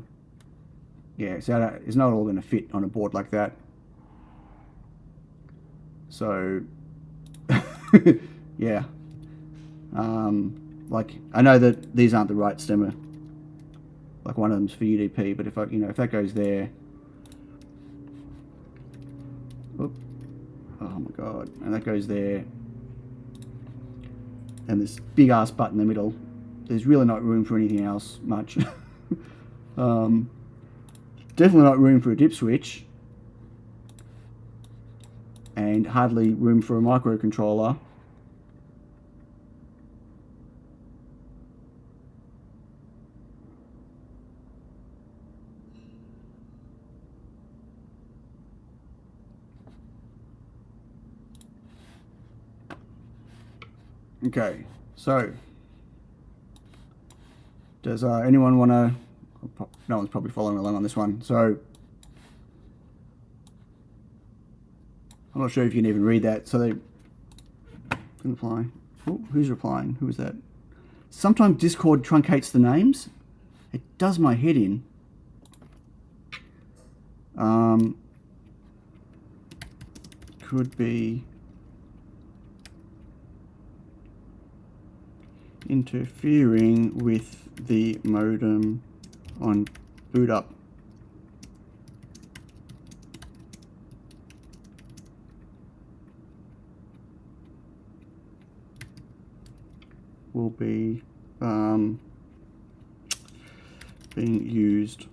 Yeah, so it's not all going to fit on a board like that. So, yeah. Like, I know that these aren't the right stemmer. Like one of them's for UDP, but if if that goes there. Oop. Oh my god. And that goes there. And this big ass butt in the middle. There's really not room for anything else much. Definitely not room for a dip switch. And hardly room for a microcontroller. Okay, so does anyone want to... No one's probably following along on this one, so I'm not sure if you can even read that. So they can reply. Oh, who's replying? Who is that? Sometimes Discord truncates the names. It does my head in. Could be interfering with the modem on boot up. Will be being used.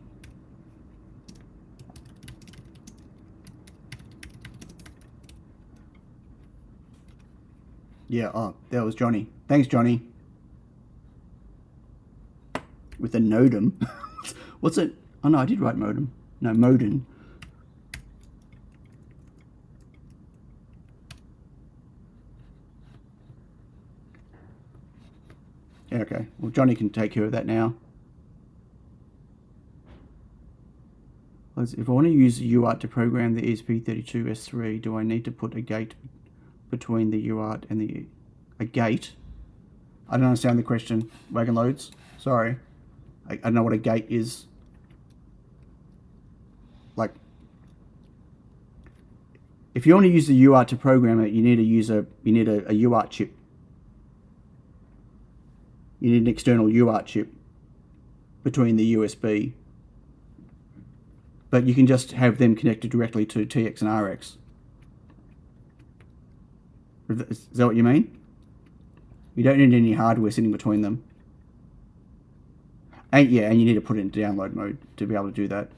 Yeah, oh, that was Johnny. Thanks, Johnny. With a modem. What's it? Oh no, I did write modem. No, modem. Yeah, okay. Well, Johnny can take care of that now. If I want to use UART to program the ESP32S3, do I need to put a gate between the UART and a gate? I don't understand the question, Wagon Loads. Sorry. I don't know what a gate is. Like, if you want to use the UART to program it, you need to use a UART chip. You need an external UART chip between the USB. But you can just have them connected directly to TX and RX. Is that what you mean? You don't need any hardware sitting between them. And yeah, and you need to put it in download mode to be able to do that.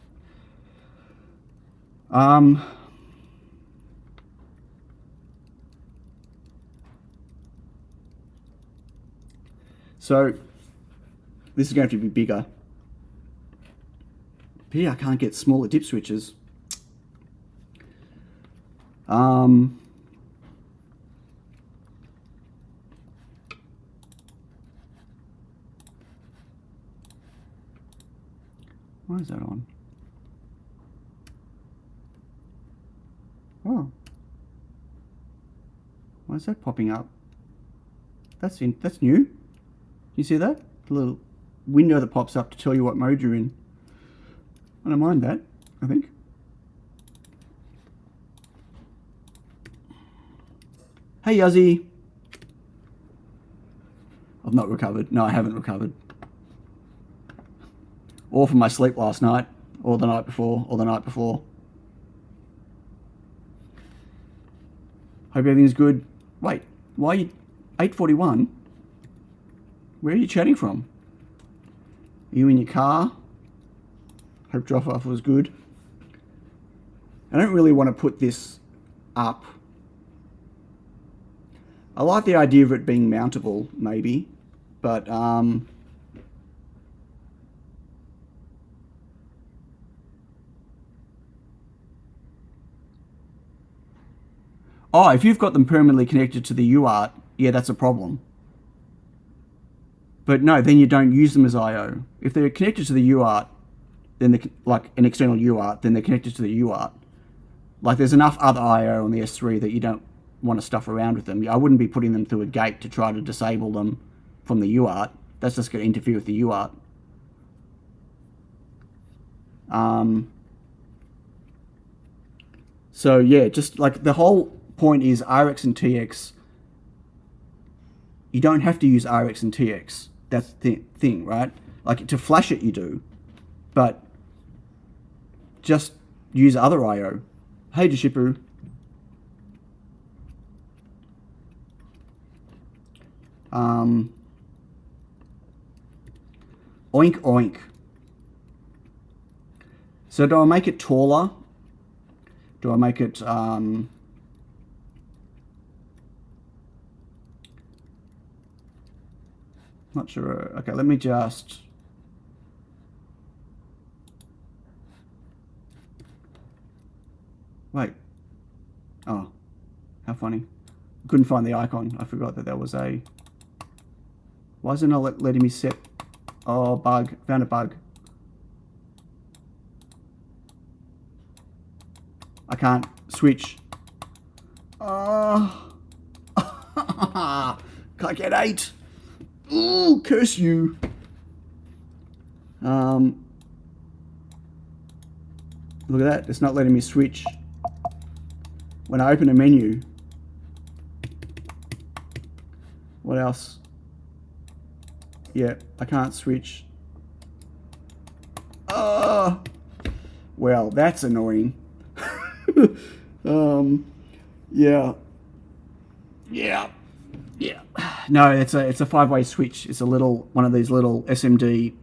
So this is going to be bigger. But I can't get smaller dip switches. Why is that on? Oh. Why is that popping up? That's new. You see that? The little window that pops up to tell you what mode you're in. I don't mind that, I think. Hey, Yuzzy. I've not recovered. No, I haven't recovered. Or from my sleep last night, or the night before, or the night before. Hope everything's good. Wait, why are you 8:41? Where are you chatting from? Are you in your car? Hope drop off was good. I don't really want to put this up. I like the idea of it being mountable, maybe, but oh, if you've got them permanently connected to the UART, yeah, that's a problem. But no, then you don't use them as I/O. If they're connected to the UART, then they're like an external UART, then they're connected to the UART. Like there's enough other I/O on the S3 that you don't want to stuff around with them. I wouldn't be putting them through a gate to try to disable them from the UART. That's just going to interfere with the UART. So yeah, just like the whole point is RX and TX. You don't have to use RX and TX. That's the thing, right? Like to flash it, you do, but just use other I/O. Hey, Deshipu. Oink oink. So do I make it taller? Do I make it not sure. Okay, let me just wait. Oh, how funny. Couldn't find the icon. I forgot that there was a... Why isn't it letting me set... Oh, bug. Found a bug. I can't switch. Oh. Can't get 8. Ooh, curse you. Look at that. It's not letting me switch. When I open a menu... What else? Yeah, I can't switch. Oh, well, that's annoying. Yeah. No, it's a 5-way switch. It's a little one of these little SMD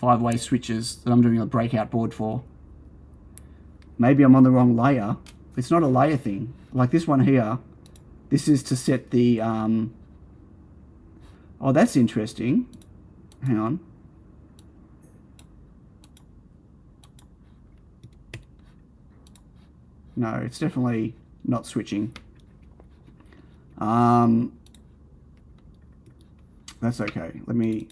5-way switches that I'm doing a breakout board for. Maybe I'm on the wrong layer. It's not a layer thing. Like this one here. This is to set the oh, that's interesting. Hang on. No, it's definitely not switching. That's okay. Let me...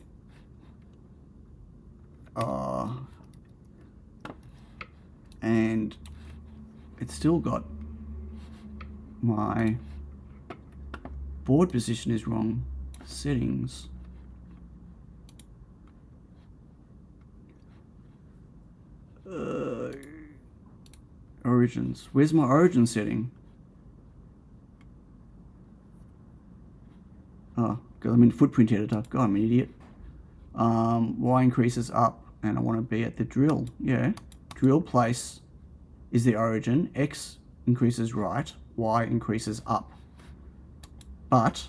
and it's still got my board position is wrong. Settings. Origins. Where's my origin setting? Oh, God, I'm in footprint editor. God, I'm an idiot. Y increases up, and I want to be at the drill. Yeah. Drill place is the origin. X increases right. Y increases up. But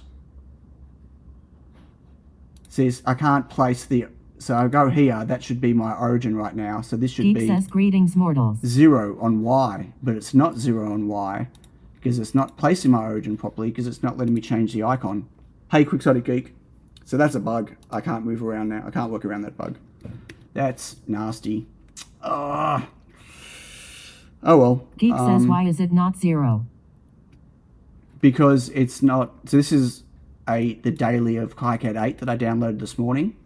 says I can't place the... So I go here, that should be my origin right now. So this should be says, greetings mortals. 0 on Y, but it's not 0 on Y because it's not placing my origin properly because it's not letting me change the icon. Hey, Quixotic Geek. So that's a bug. I can't move around now. I can't work around that bug. That's nasty. Oh well. Geek says, why is it not 0? Because it's not... So this is the daily of KiCad 8 that I downloaded this morning.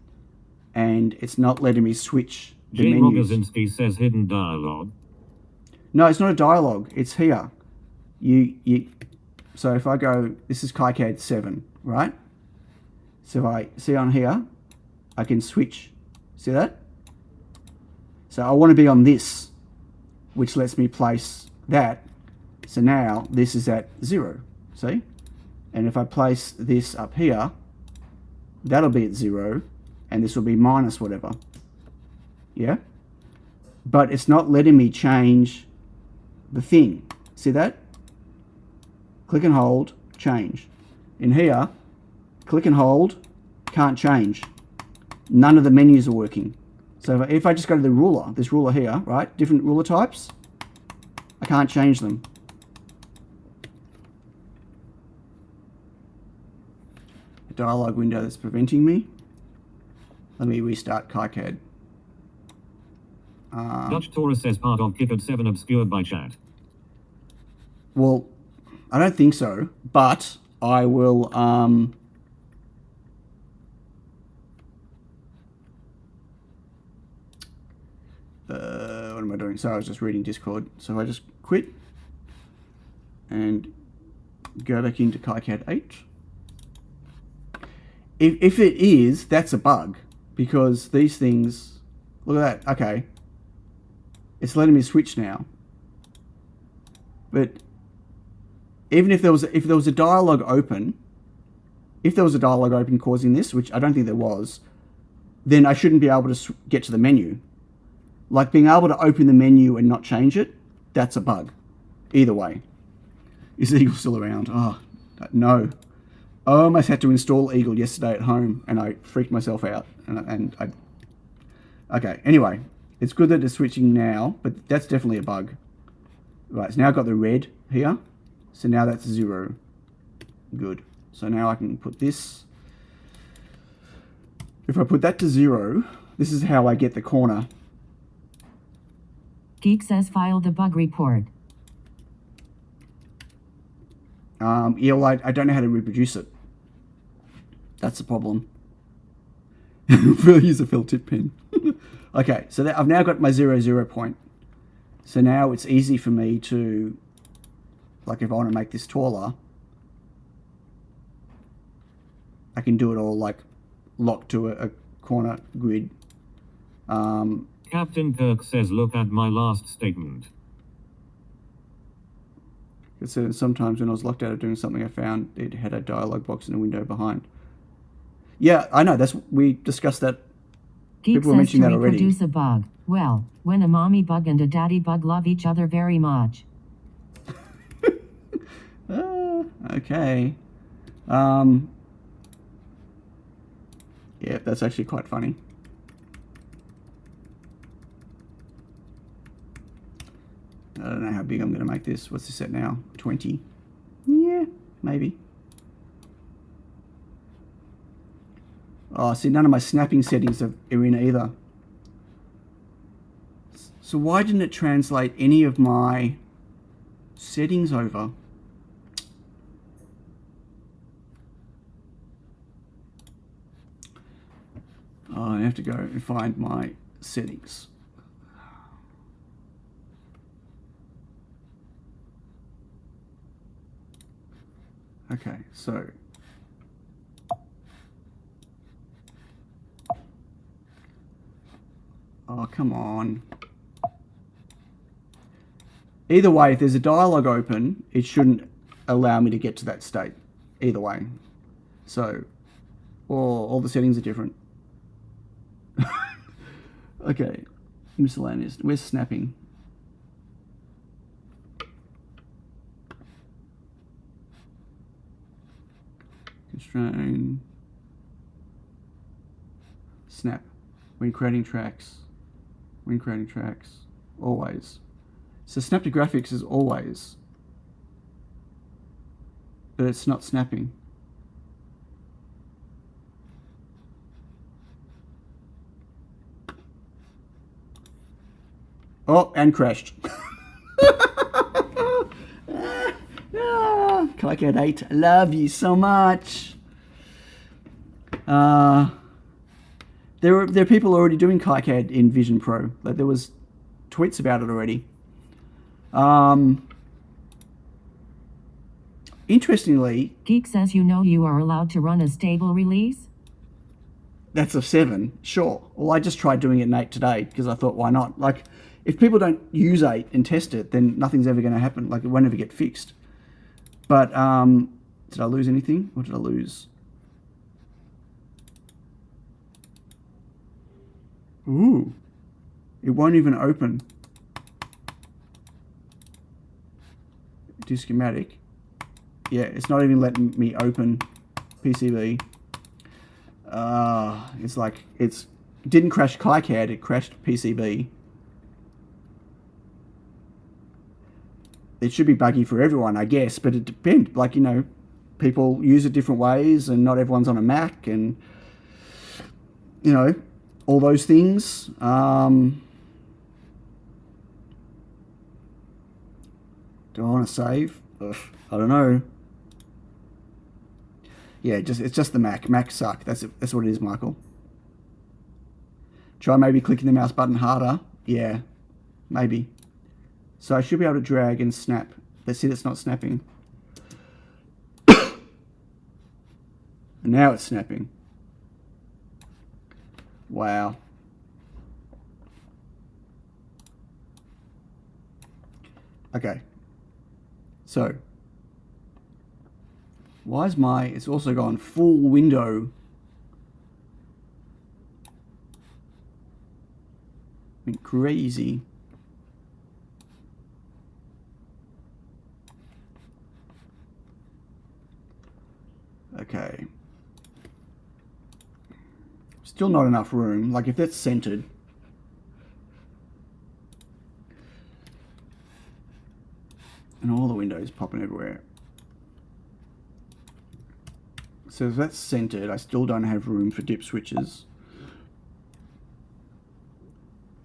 And it's not letting me switch the J. menus. Rogozinski says hidden dialogue. No, it's not a dialogue. It's here. So if I go... This is KiCad 7, right? So if I see on here, I can switch. See that? So I want to be on this, which lets me place that. So now this is at 0. See? And if I place this up here, that'll be at 0, and this will be minus whatever. Yeah? But it's not letting me change the thing. See that? Click and hold, change. In here, click and hold, can't change. None of the menus are working. So if I just go to the ruler, this ruler here, right? Different ruler types, I can't change them. A dialog window that's preventing me. Let me restart KiCad. Dutch Taurus says part of KiCad 7 obscured by chat. Well, I don't think so, but I will what am I doing? So I was just reading Discord. So I just quit and go back into KiCad 8. If it is, that's a bug, because these things, look at that. Okay, it's letting me switch now. But even if there was a dialog open, causing this, which I don't think there was, then I shouldn't be able to get to the menu. Like being able to open the menu and not change it, that's a bug. Either way. Is Eagle still around? Oh, no. I almost had to install Eagle yesterday at home, and I freaked myself out. Okay, anyway. It's good that it's switching now, but that's definitely a bug. Right, so now I've got the red here. So now that's 0. Good. So now I can put this. If I put that to 0, this is how I get the corner. Geek says file the bug report. Yeah, well, I don't know how to reproduce it. That's the problem. We'll use a fill tip pen. Okay, so I've now got my 0, 0 point. So now it's easy for me to, like if I want to make this taller, I can do it all like locked to a corner grid. Captain Kirk says look at my last statement. It says sometimes when I was locked out of doing something, I found it had a dialog box and a window behind. Yeah, I know. We discussed that. Geek People were says mentioning to that already. reproduce a bug. Well, when a mommy bug and a daddy bug love each other very much. Okay. Yeah, that's actually quite funny. I don't know how big I'm going to make this. What's this set now? 20? Yeah, maybe. Oh, see, none of my snapping settings are in either. So why didn't it translate any of my settings over? Oh, I have to go and find my settings. Okay, so oh, come on. Either way, if there's a dialog open, it shouldn't allow me to get to that state. Either way. So, all the settings are different. Okay, miscellaneous. Where's snapping? Constrain. Snap. When creating tracks. When creating tracks. Always. So snap to graphics is always. But it's not snapping. Oh, and crashed. KiCad 8, I love you so much. There are people already doing KiCad in Vision Pro. Like there was tweets about it already. Interestingly, Geek says you are allowed to run a stable release? that's a 7, sure. Well, I just tried doing it in 8 today because I thought, why not? Like, if people don't use 8 and test it, then nothing's ever going to happen. Like, it won't ever get fixed. But Did I lose anything? What did I lose? Ooh. It won't even open. Do schematic. Yeah, it's not even letting me open PCB. It's like, it didn't crash KiCad, it crashed PCB. It should be buggy for everyone, I guess, but it depends. Like, you know, people use it different ways, and not everyone's on a Mac, and, you know, all those things. Do I want to save? Ugh, I don't know. Yeah, it's just the Mac. Macs suck. That's what it is, Michael. Try maybe clicking the mouse button harder. Yeah, maybe. So I should be able to drag and snap. Let's see, that's not snapping. And now it's snapping. Wow. Okay. So, why is it's also gone full window. I mean, crazy. Okay. Still not enough room. Like, if that's centered. And all the windows popping everywhere. So if that's centered, I still don't have room for dip switches.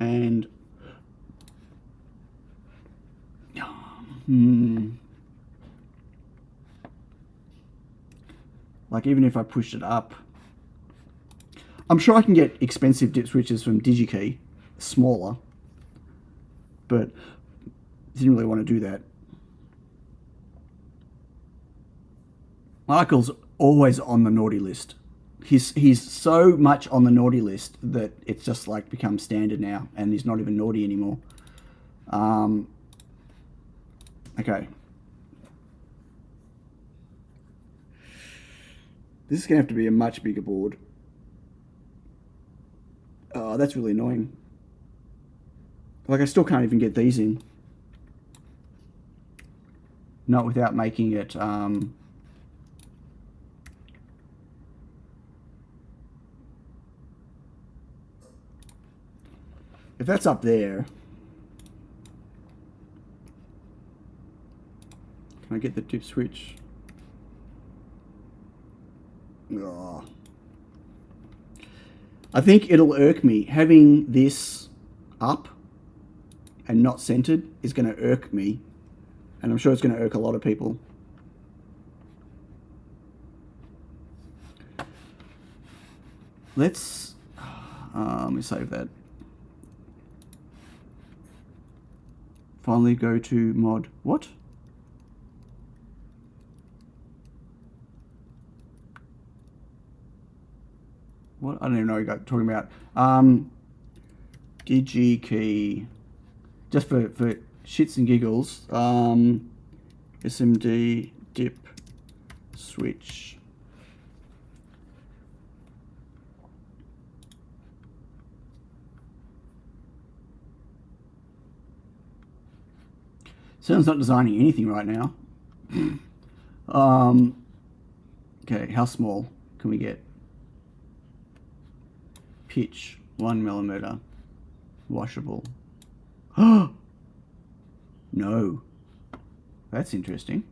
And like, even if I pushed it up, I'm sure I can get expensive dip switches from DigiKey, smaller, but didn't really want to do that. Michael's always on the naughty list. He's so much on the naughty list that it's just like become standard now, and he's not even naughty anymore. Okay. This is going to have to be a much bigger board. Oh, that's really annoying. Like, I still can't even get these in. Not without making it... If that's up there... Can I get the dip switch? Oh. I think it'll irk me. Having this up and not centered is going to irk me. And I'm sure it's going to irk a lot of people. Let's... let me save that. Finally go to mod. What? What? I don't even know what you're talking about. DigiKey. Just for shits and giggles. SMD dip switch. Sounds not designing anything right now. Okay, how small can we get? Pitch 1 millimeter. Washable. No. That's interesting.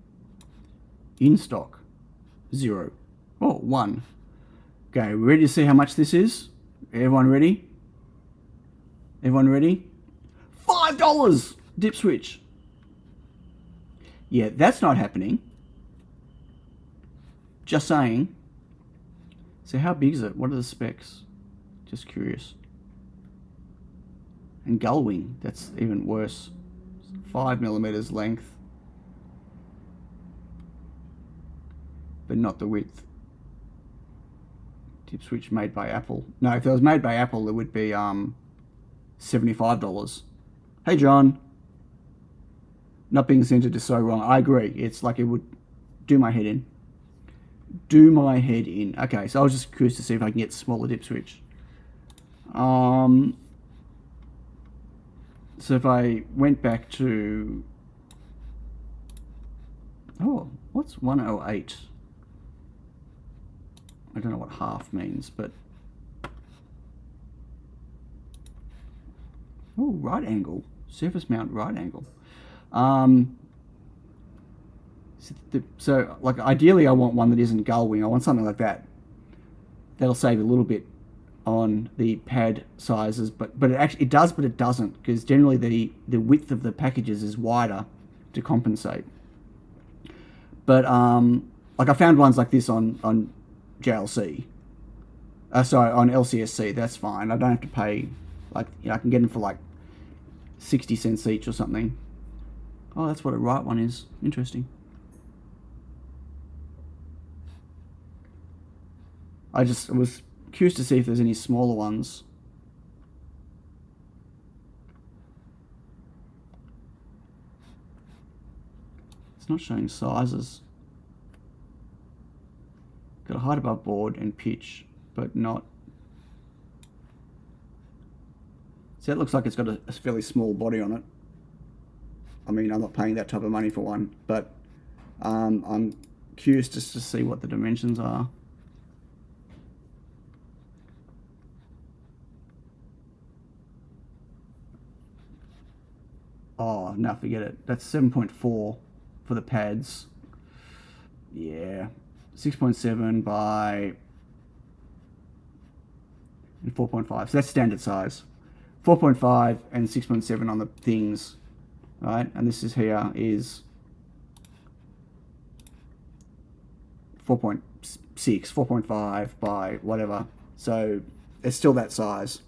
In stock. 0. Oh, 1. Okay, we ready to see how much this is? Everyone ready? Everyone ready? $5 dip switch. Yeah, that's not happening. Just saying. So how big is it? What are the specs? Just curious. And gull wing, that's even worse. 5 millimeters length. But not the width. Dip switch made by Apple. No, if it was made by Apple, it would be $75. Hey John. Not being centered is so wrong. I agree. It's like it would do my head in. Do my head in. Okay, so I was just curious to see if I can get smaller dip switch. So if I went back to... Oh, what's 108? I don't know what half means, but... Oh, right angle. Surface mount right angle. So, like, ideally I want one that isn't gull wing. I want something like that. That'll save a little bit on the pad sizes, but it does, but it doesn't, because generally the width of the packages is wider to compensate. But like I found ones like this on JLC. Sorry, on LCSC. That's fine. I don't have to pay. Like, you know, I can get them for like 60 cents each or something. Oh, that's what a right one is. Interesting. I was curious to see if there's any smaller ones. It's not showing sizes. Got a height above board and pitch, but not. So it looks like it's got a fairly small body on it. I mean, I'm not paying that type of money for one, but I'm curious just to see what the dimensions are. Oh, no, forget it. That's 7.4 for the pads. Yeah. 6.7 by 4.5. So that's standard size. 4.5 and 6.7 on the things, right? And this is here is 4.6, 4.5 by whatever. So it's still that size.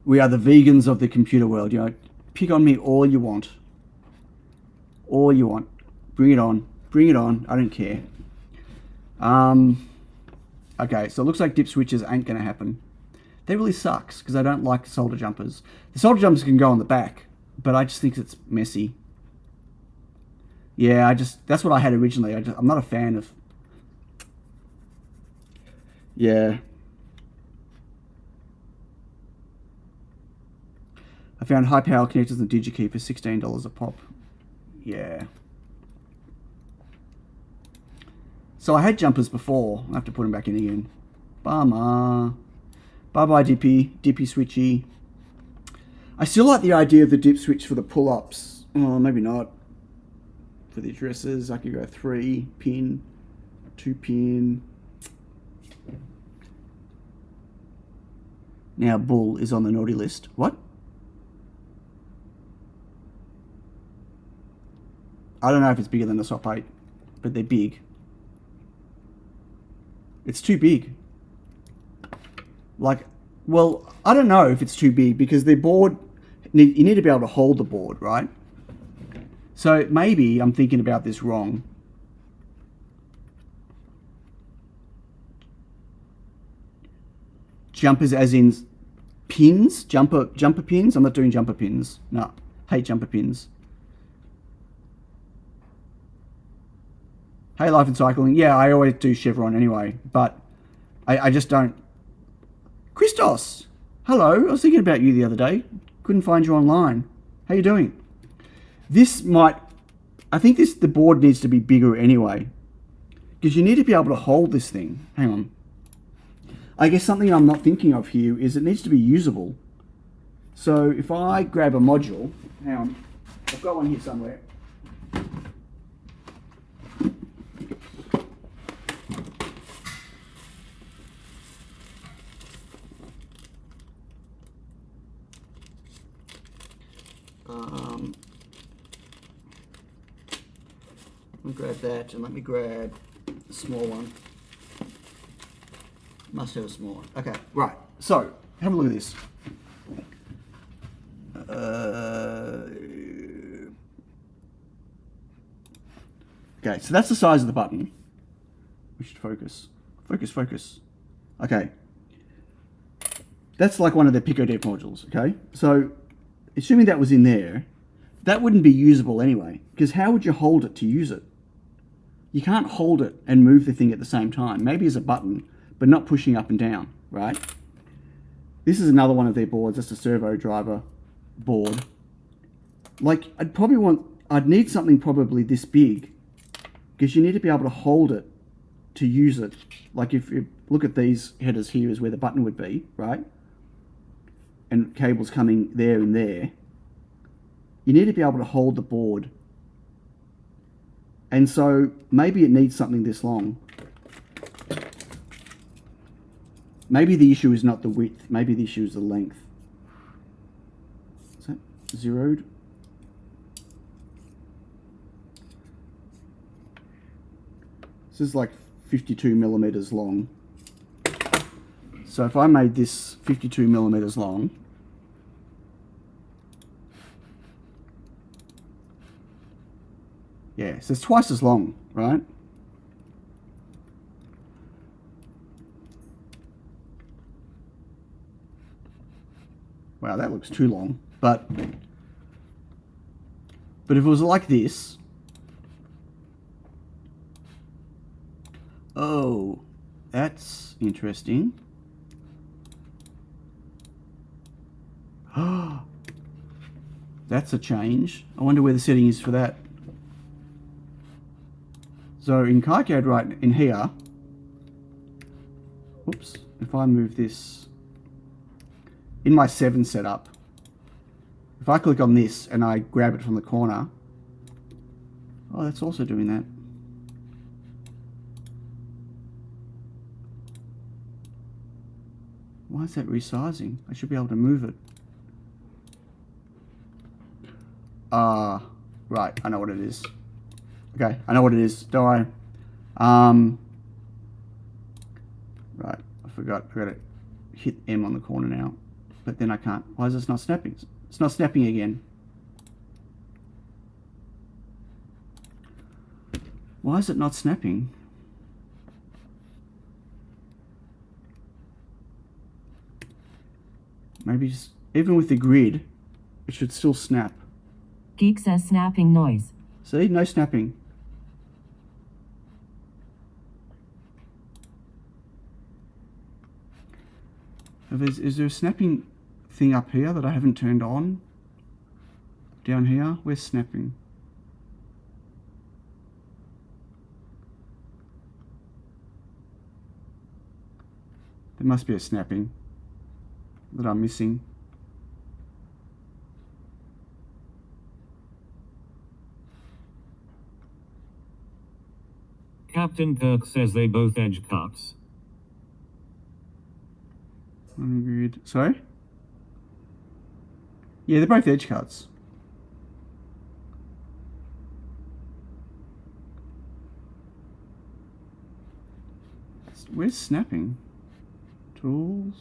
We are the vegans of the computer world. You know, pick on me all you want. All you want. Bring it on. Bring it on. I don't care. Okay, so it looks like dip switches ain't going to happen. That really sucks because I don't like solder jumpers. The solder jumpers can go on the back, but I just think it's messy. Yeah, that's what I had originally. I'm not a fan of... Yeah. I found high power connectors and DigiKey for $16 a pop. Yeah. So I had jumpers before. I have to put them back in again. Bummer. Bye-bye, Dippy. Dippy switchy. I still like the idea of the dip switch for the pull-ups. Oh, maybe not. For the addresses, I could go 3-pin, 2-pin. Now Bull is on the naughty list. What? I don't know if it's bigger than the SOP 8, but they're big. It's too big. Like, well, I don't know if it's too big because the board, you need to be able to hold the board, right? So maybe I'm thinking about this wrong. Jumpers as in pins? Jumper pins? I'm not doing jumper pins. No, hate jumper pins. Hey, Life and Cycling. Yeah, I always do Chevron anyway, but I just don't. Christos! Hello, I was thinking about you the other day. Couldn't find you online. How you doing? I think the board needs to be bigger anyway, because you need to be able to hold this thing. Hang on. I guess something I'm not thinking of here is it needs to be usable. So if I grab a module, hang on, I've got one here somewhere. Let me grab that and let me grab a small one. Must have a small one. Okay, right. So, have a look at this. Okay, so that's the size of the button. We should focus. Focus. Okay. That's like one of the Pico Deep modules, okay? So, assuming that was in there, that wouldn't be usable anyway, because how would you hold it to use it? You can't hold it and move the thing at the same time. Maybe as a button, but not pushing up and down, right? This is another one of their boards. That's a servo driver board. Like, I'd need something probably this big, because you need to be able to hold it to use it. Like if you look at these headers here is where the button would be, right? And cables coming there and there. You need to be able to hold the board. And so maybe it needs something this long. Maybe the issue is not the width. Maybe the issue is the length. Is that zeroed? This is like 52 millimeters long. So if I made this 52 millimeters long, yeah, so it's twice as long, right? Wow, that looks too long. But if it was like this, oh, that's interesting. That's a change. I wonder where the setting is for that. So in KiCad right in here, oops, if I move this in my 7 setup, if I click on this and I grab it from the corner, oh, that's also doing that. Why is that resizing? I should be able to move it. Right, I know what it is. Okay, I know what it is. Don't worry. Right, I forgot. I gotta hit M on the corner now. But then I can't. Why is this not snapping? It's not snapping again. Why is it not snapping? Maybe just, even with the grid, it should still snap. Geek says snapping noise. See, no snapping. Is there a snapping thing up here that I haven't turned on? Down here? Where's snapping? There must be a snapping that I'm missing. Captain Kirk says they both edge cuts. Weird. Sorry? Yeah, they're both edge cuts. Where's snapping? Tools.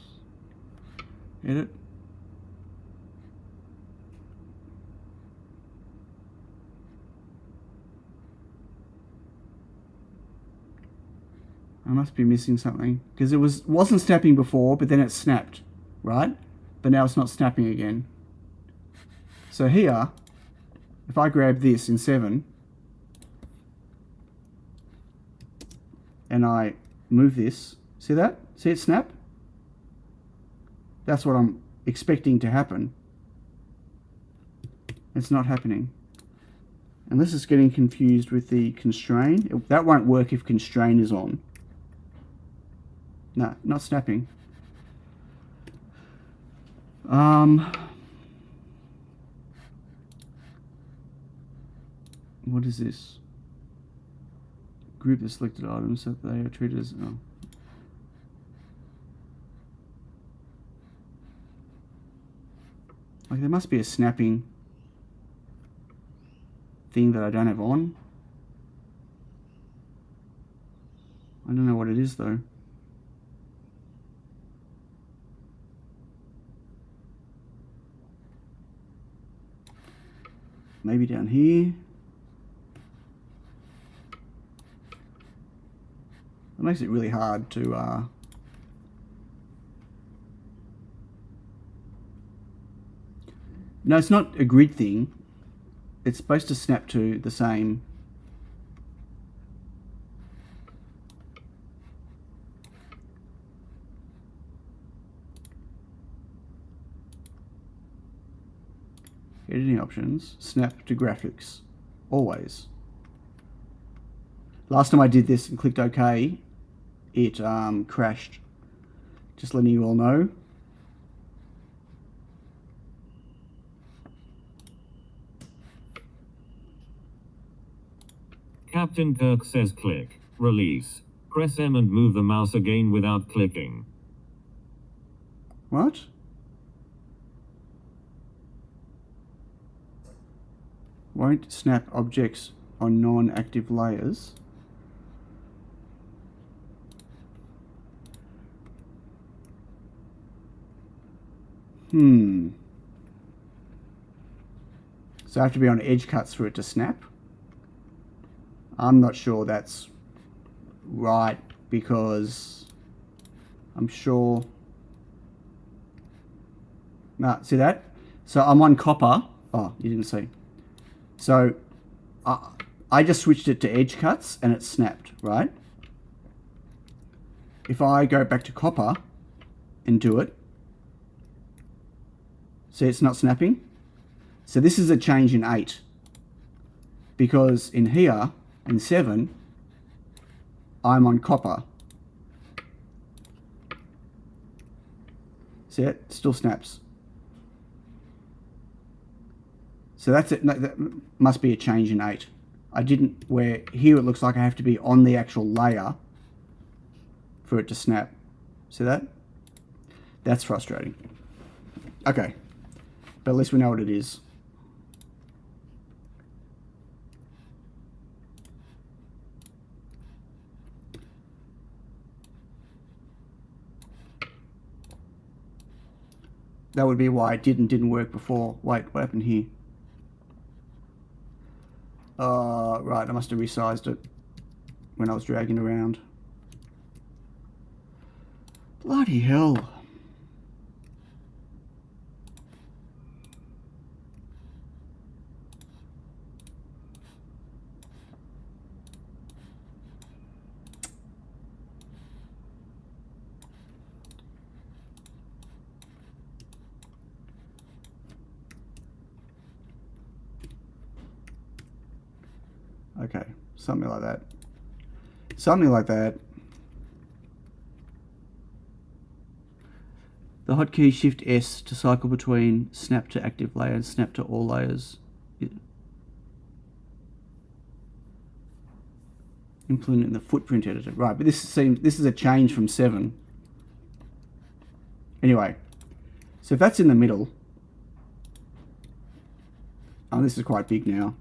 Edit. I must be missing something, because it wasn't snapping before, but then it snapped, right? But now it's not snapping again. So here, if I grab this in 7 and I move this, see that? See it snap? That's what I'm expecting to happen. It's not happening. Unless it's getting confused with the constrain. That won't work if constrain is on. No, not snapping. What is this? Group the selected items so that they are treated as... Oh. Like there must be a snapping thing that I don't have on. I don't know what it is though. Maybe down here. It makes it really hard to no, it's not a grid thing. it's supposed to snap to the same. Editing options, snap to graphics, always. Last time I did this and clicked OK, it crashed. Just letting you all know. Captain Kirk says click, release. Press M and move the mouse again without clicking. What? Won't snap objects on non-active layers. So I have to be on edge cuts for it to snap. I'm not sure that's right because I'm sure. Nah, see that? So I'm on copper. Oh, you didn't see. So I just switched it to edge cuts and it snapped, right? If I go back to copper and do it, see it's not snapping? So this is a change in 8. Because in here, in 7, I'm on copper. See it? Still snaps. So that's it. No, that must be a change in 8. I didn't, where here it looks like I have to be on the actual layer for it to snap. See that? That's frustrating. Okay. But at least we know what it is. That would be why it didn't work before. Wait, what happened here? Right, I must have resized it when I was dragging around. Bloody hell. Okay, something like that. Something like that. The hotkey Shift S to cycle between snap to active layer and snap to all layers. Implementing the footprint editor. Right, but this is a change from 7. Anyway, so if that's in the middle, oh, this is quite big now.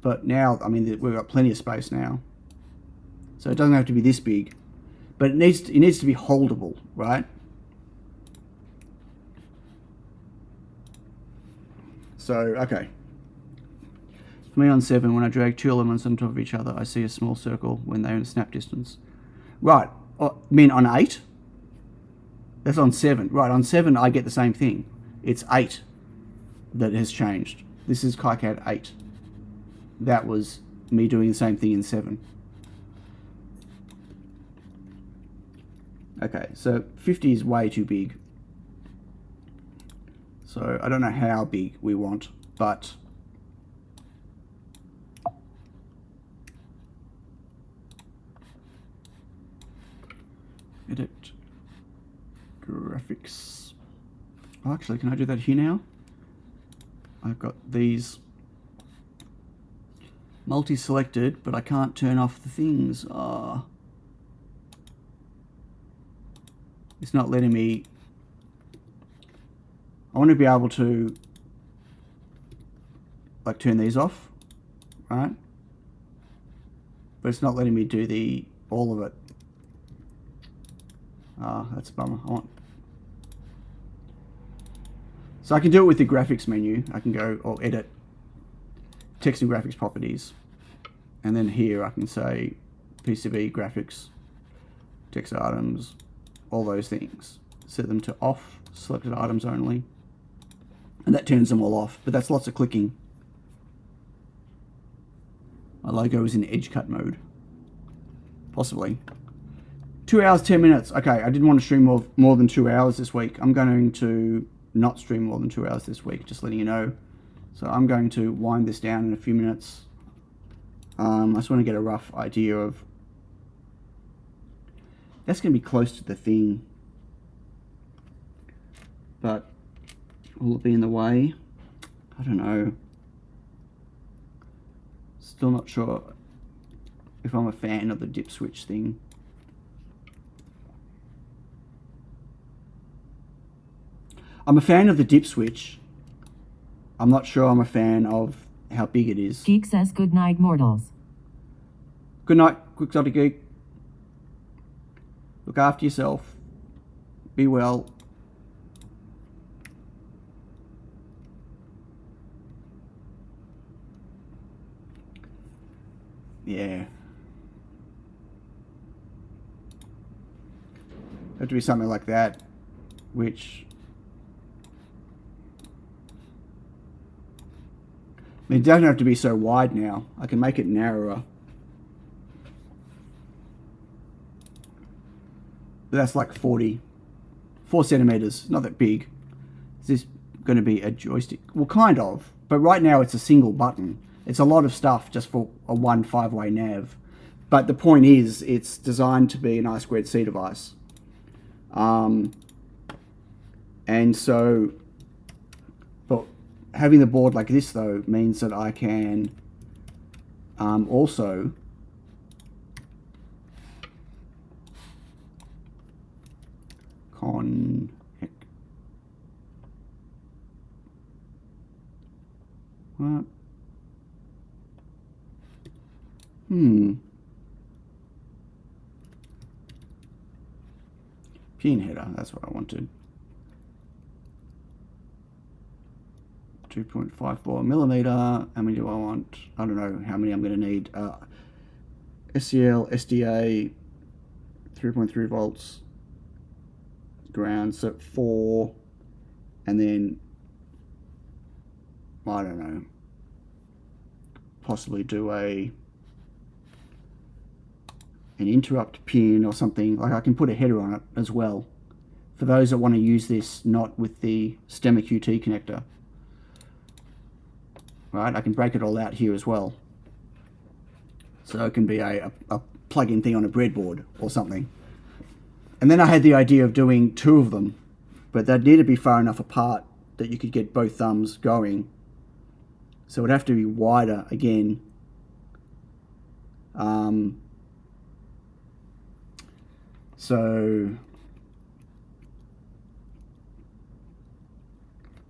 But now, I mean, we've got plenty of space now. So it doesn't have to be this big. But it needs to be holdable, right? So, okay. For me on 7, when I drag 2 elements on top of each other, I see a small circle when they're in a snap distance. Right. Oh, I mean on 8? That's on 7. Right, on 7 I get the same thing. It's 8 that has changed. This is KiCad 8. That was me doing the same thing in 7. Okay, so 50 is way too big. So I don't know how big we want, but edit graphics. Oh, actually, can I do that here now? I've got these multi-selected, but I can't turn off the things. It's not letting me. I want to be able to like turn these off, right? But it's not letting me do all of it. That's a bummer. So I can do it with the graphics menu. I can go or edit text and graphics properties, and then here I can say PCB graphics, text items, all those things. Set them to off, selected items only, and that turns them all off. But that's lots of clicking. My logo is in edge cut mode. Possibly. 2 hours, 10 minutes. Okay, I didn't want to stream more than 2 hours this week. I'm going to not stream more than 2 hours this week, just letting you know. So I'm going to wind this down in a few minutes. I just want to get a rough idea of... That's going to be close to the thing. But will it be in the way? I don't know. Still not sure if I'm a fan of the dip switch thing. I'm a fan of the dip switch. I'm not sure I'm a fan of how big it is. Geek says good night, mortals. Good night, Quixotic Geek. Look after yourself. Be well. Yeah. Have to be something like that, which... I mean, it doesn't have to be so wide now. I can make it narrower. But that's like 4 centimeters, not that big. Is this going to be a joystick? Well, kind of. But right now it's a single button. It's a lot of stuff just for a 1 5-way nav. But the point is, it's designed to be an I2C device. And so, but having the board like this though means that I can also what? Pin header, that's what I wanted. 2.54 millimeter. How many do I want? I don't know how many I'm going to need. SCL, SDA, 3.3 volts, ground, so 4, and then, I don't know, possibly do an interrupt pin or something. Like I can put a header on it as well for those that want to use this not with the stemma QT connector. Right, I can break it all out here as well. So it can be a plug-in thing on a breadboard or something. And then I had the idea of doing 2 of them, but they'd need to be far enough apart that you could get both thumbs going. So it would have to be wider again. So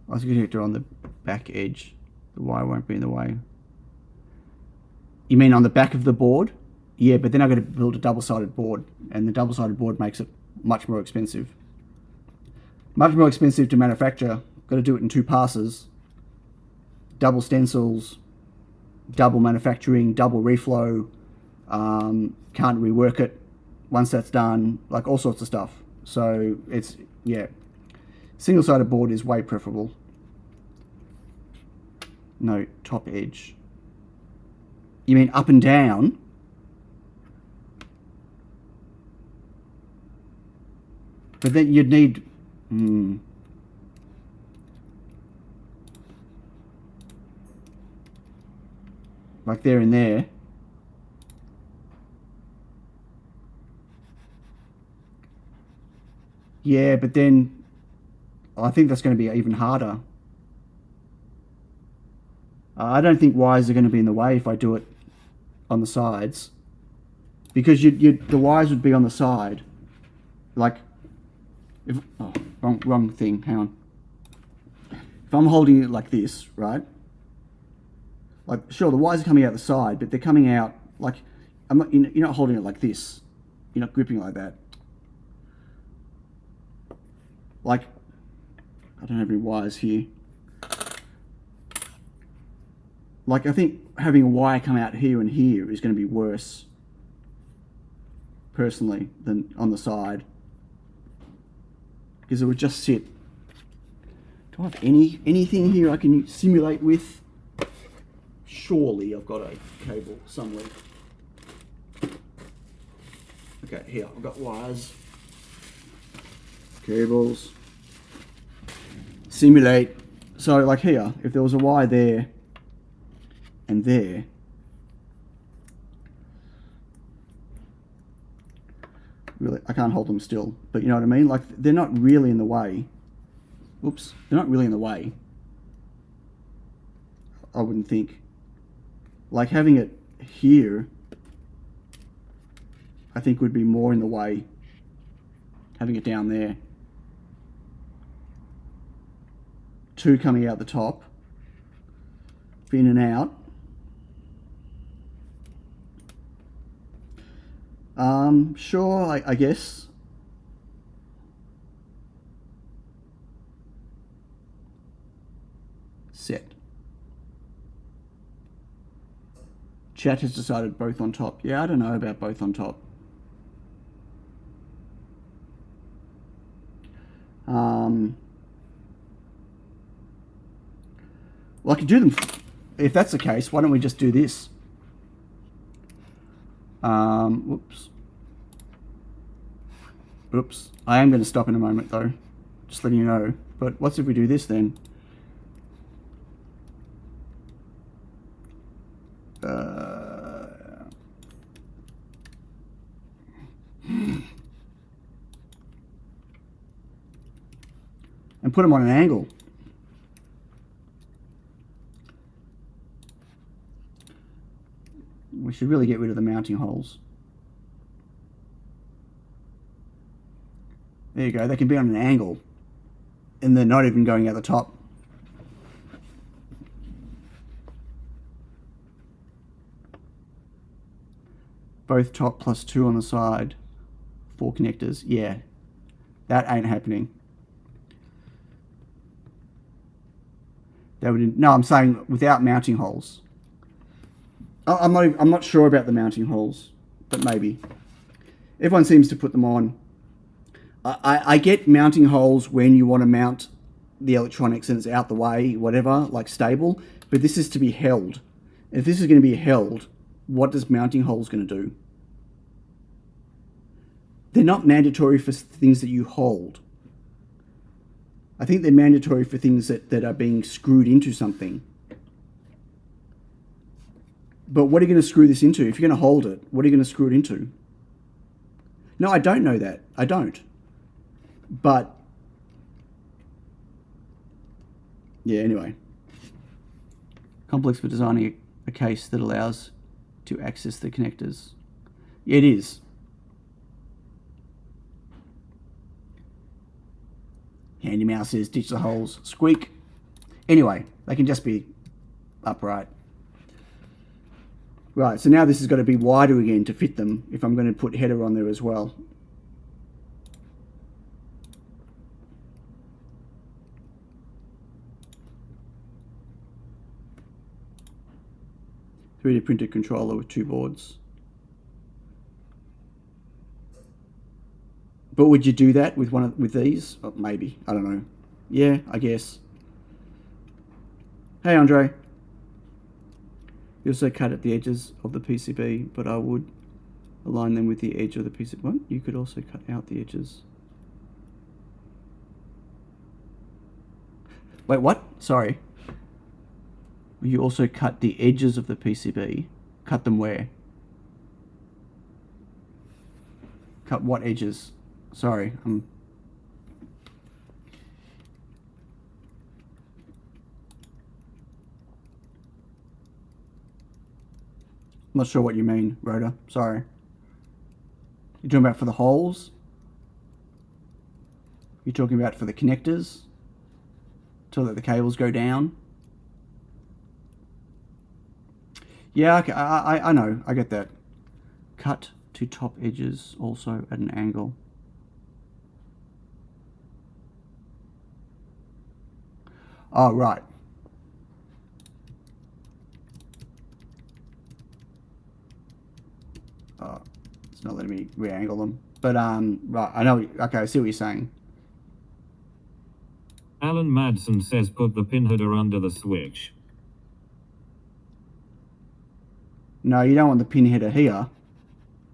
I was going to do it on the back edge. The wire won't be in the way. You mean on the back of the board? Yeah, but then I've got to build a double-sided board, and the double-sided board makes it much more expensive. Much more expensive to manufacture. Got to do it in 2 passes. Double stencils, double manufacturing, double reflow. Can't rework it once that's done. Like all sorts of stuff. So it's, yeah. Single-sided board is way preferable. No, top edge. You mean up and down? But then you'd need... like there and there. Yeah, but then I think that's going to be even harder. I don't think wires are going to be in the way if I do it on the sides, because the wires would be on the side. Like, if wrong thing. Hang on. If I'm holding it like this, right? Like, sure, the wires are coming out the side, but they're coming out like you're not holding it like this. You're not gripping like that. Like, I don't have any wires here. Like, I think having a wire come out here and here is going to be worse, personally, than on the side. Because it would just sit. Do I have anything here I can simulate with? Surely I've got a cable somewhere. Okay, here, I've got wires. Cables. Simulate. So like here, if there was a wire there and there, really, I can't hold them still, but you know what I mean? Like, they're not really in the way. Oops, they're not really in the way. I wouldn't think. Like, having it here, I think would be more in the way. Having it down there. 2 coming out the top. In and out. Sure, I guess. Set. Chat has decided both on top. Yeah, I don't know about both on top. Well, I could do them. If that's the case, why don't we just do this? Whoops. Oops. I am going to stop in a moment, though. Just letting you know. But what's if we do this then? And put them on an angle. We should really get rid of the mounting holes. There you go, they can be on an angle. And they're not even going out the top. Both top plus 2 on the side. 4 connectors. Yeah, that ain't happening. That would, no, I'm saying without mounting holes. I'm not sure about the mounting holes, but maybe. Everyone seems to put them on. I get mounting holes when you want to mount the electronics and it's out the way, whatever, like stable, but this is to be held. If this is going to be held, what does mounting holes going to do? They're not mandatory for things that you hold. I think they're mandatory for things that are being screwed into something. But what are you going to screw this into? If you're going to hold it, what are you going to screw it into? No, I don't know that. I don't. But, yeah, anyway. Complex for designing a case that allows to access the connectors. Yeah, it is. Handy Mouse says ditch the holes. Squeak. Anyway, they can just be upright. Right, so now this has got to be wider again to fit them if I'm going to put header on there as well. .3D printed controller with 2 boards. But would you do that with with these? Oh, maybe, I don't know. Yeah, I guess. Hey, Andre. You also cut at the edges of the PCB, but I would align them with the edge of the PCB. What? You could also cut out the edges. Wait, what? Sorry. You also cut the edges of the PCB. Cut them where? Cut what edges? Sorry, I'm not sure what you mean, Rhoda. Sorry. You're talking about for the holes? You're talking about for the connectors? So that the cables go down? Yeah, okay, I know. I get that. Cut to top edges also at an angle. Oh, right. Oh, it's not letting me re-angle them. But, right, I know. Okay, I see what you're saying. Alan Madsen says put the pin header under the switch. No, you don't want the pin header here.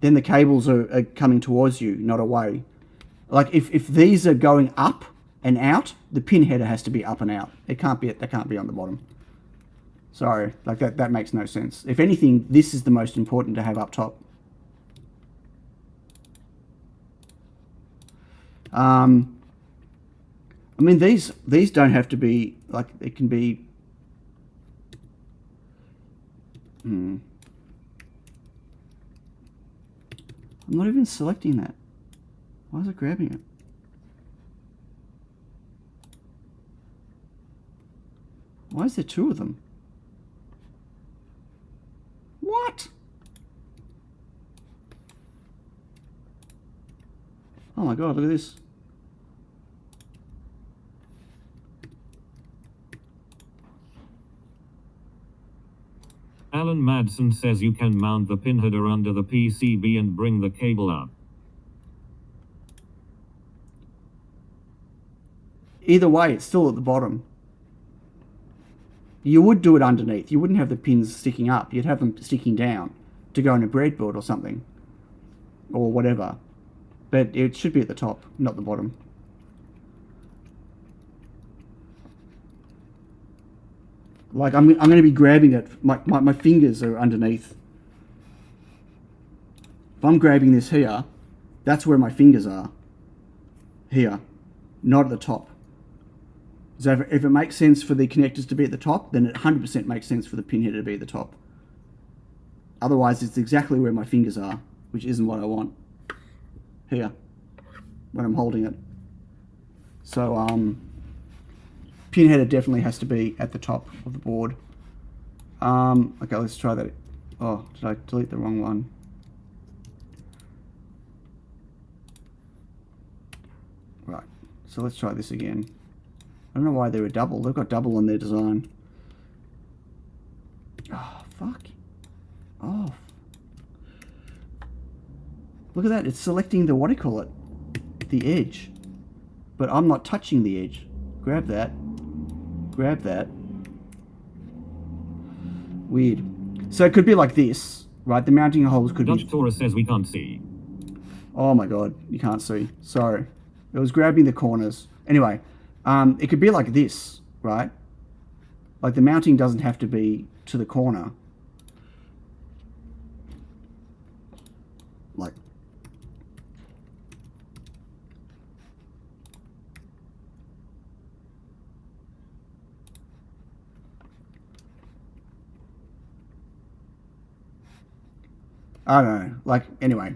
Then the cables are coming towards you, not away. Like if these are going up and out, the pin header has to be up and out. They can't be on the bottom. Sorry, like that makes no sense. If anything, this is the most important to have up top. I mean, these don't have to be, like, it can be... I'm not even selecting that. Why is it grabbing it? Why is there two of them? What? Oh my god, look at this. Alan Madsen says you can mount the pin header under the PCB and bring the cable up. Either way, it's still at the bottom. You would do it underneath. You wouldn't have the pins sticking up. You'd have them sticking down to go in a breadboard or something. Or whatever. But it should be at the top, not the bottom. Like, I'm going to be grabbing it. My fingers are underneath. If I'm grabbing this here, that's where my fingers are. Here. Not at the top. So if it makes sense for the connectors to be at the top, then it 100% makes sense for the pin header to be at the top. Otherwise, it's exactly where my fingers are, which isn't what I want. Here. When I'm holding it. So, pin header definitely has to be at the top of the board. Okay, let's try that. Oh, did I delete the wrong one? Right, so let's try this again. I don't know why they're a double. They've got double on their design. Oh, fuck. Oh. Look at that, it's selecting the, what do you call it? The edge. But I'm not touching the edge. Grab that. Grab that. Weird. So it could be like this, right? The mounting holes could Dutch be... Taurus says we can't see. Oh my god, you can't see. Sorry. It was grabbing the corners. Anyway, it could be like this, right? Like the mounting doesn't have to be to the corner. Like... I don't know. Like, anyway,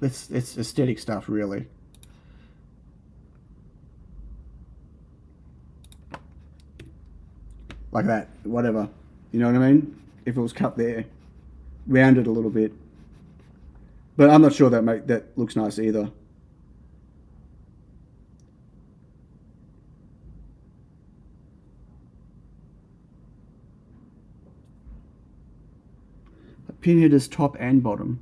it's aesthetic stuff, really. Like that, whatever. You know what I mean? If it was cut there, rounded a little bit. But I'm not sure that looks nice either. Pin headers top and bottom.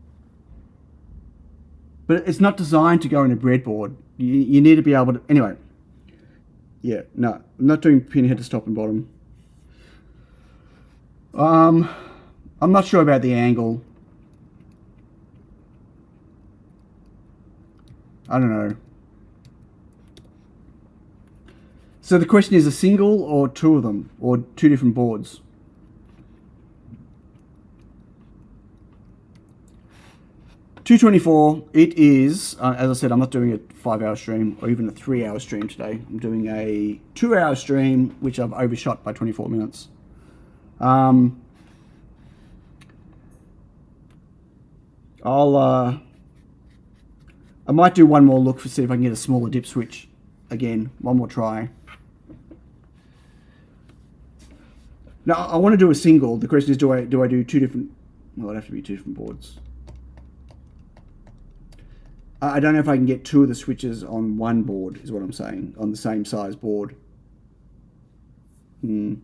But it's not designed to go in a breadboard. You need to be able to... Anyway. Yeah, no. I'm not doing pin headers top and bottom. I'm not sure about the angle. I don't know. So the question is a single or two of them? Or two different boards? $2.24. It is, as I said, I'm not doing a 5-hour stream or even a 3-hour stream today. I'm doing a 2-hour stream, which I've overshot by 24 minutes. I might do one more look to see if I can get a smaller dip switch again. One more try. Now I want to do a single. The question is, do I do two different? Well, it'd have to be two different boards. I don't know if I can get two of the switches on one board, is what I'm saying, on the same size board. Two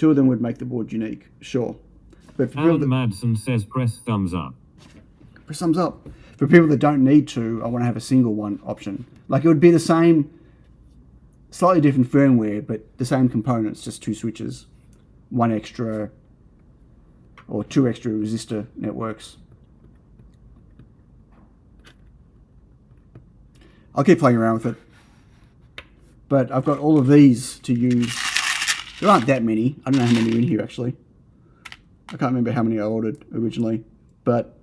of them would make the board unique, sure. But for Alan Madsen says press thumbs up. Press thumbs up. For people that don't need to, I want to have a single one option. Like it would be the same, slightly different firmware, but the same components, just two switches. One extra or 2 extra resistor networks. I'll keep playing around with it. But I've got all of these to use. There aren't that many. I don't know how many are in here actually. I can't remember how many I ordered originally, but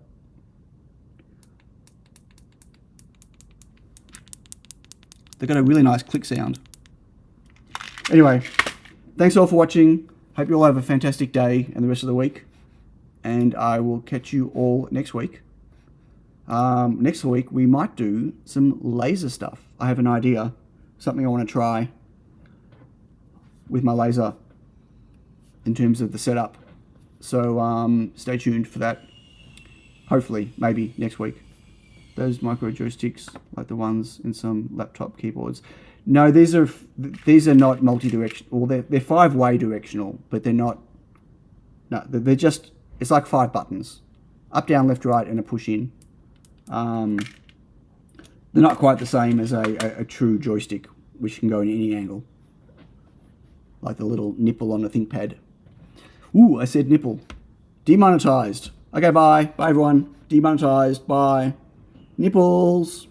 they've got a really nice click sound. Anyway, thanks all for watching. Hope you all have a fantastic day and the rest of the week. And I will catch you all next week. Next week we might do some laser stuff. I have an idea, something I want to try with my laser in terms of the setup. So stay tuned for that. Hopefully, maybe next week. Those micro joysticks, like the ones in some laptop keyboards. No, these are not multi-directional. Well, they're 5-way directional, but they're not. No, they're just. It's like 5 buttons: up, down, left, right, and a push in. They're not quite the same as a true joystick, which can go in any angle, like the little nipple on a ThinkPad. Ooh, I said nipple. Demonetized. Okay, bye. Bye, everyone. Demonetized. Bye. Nipples.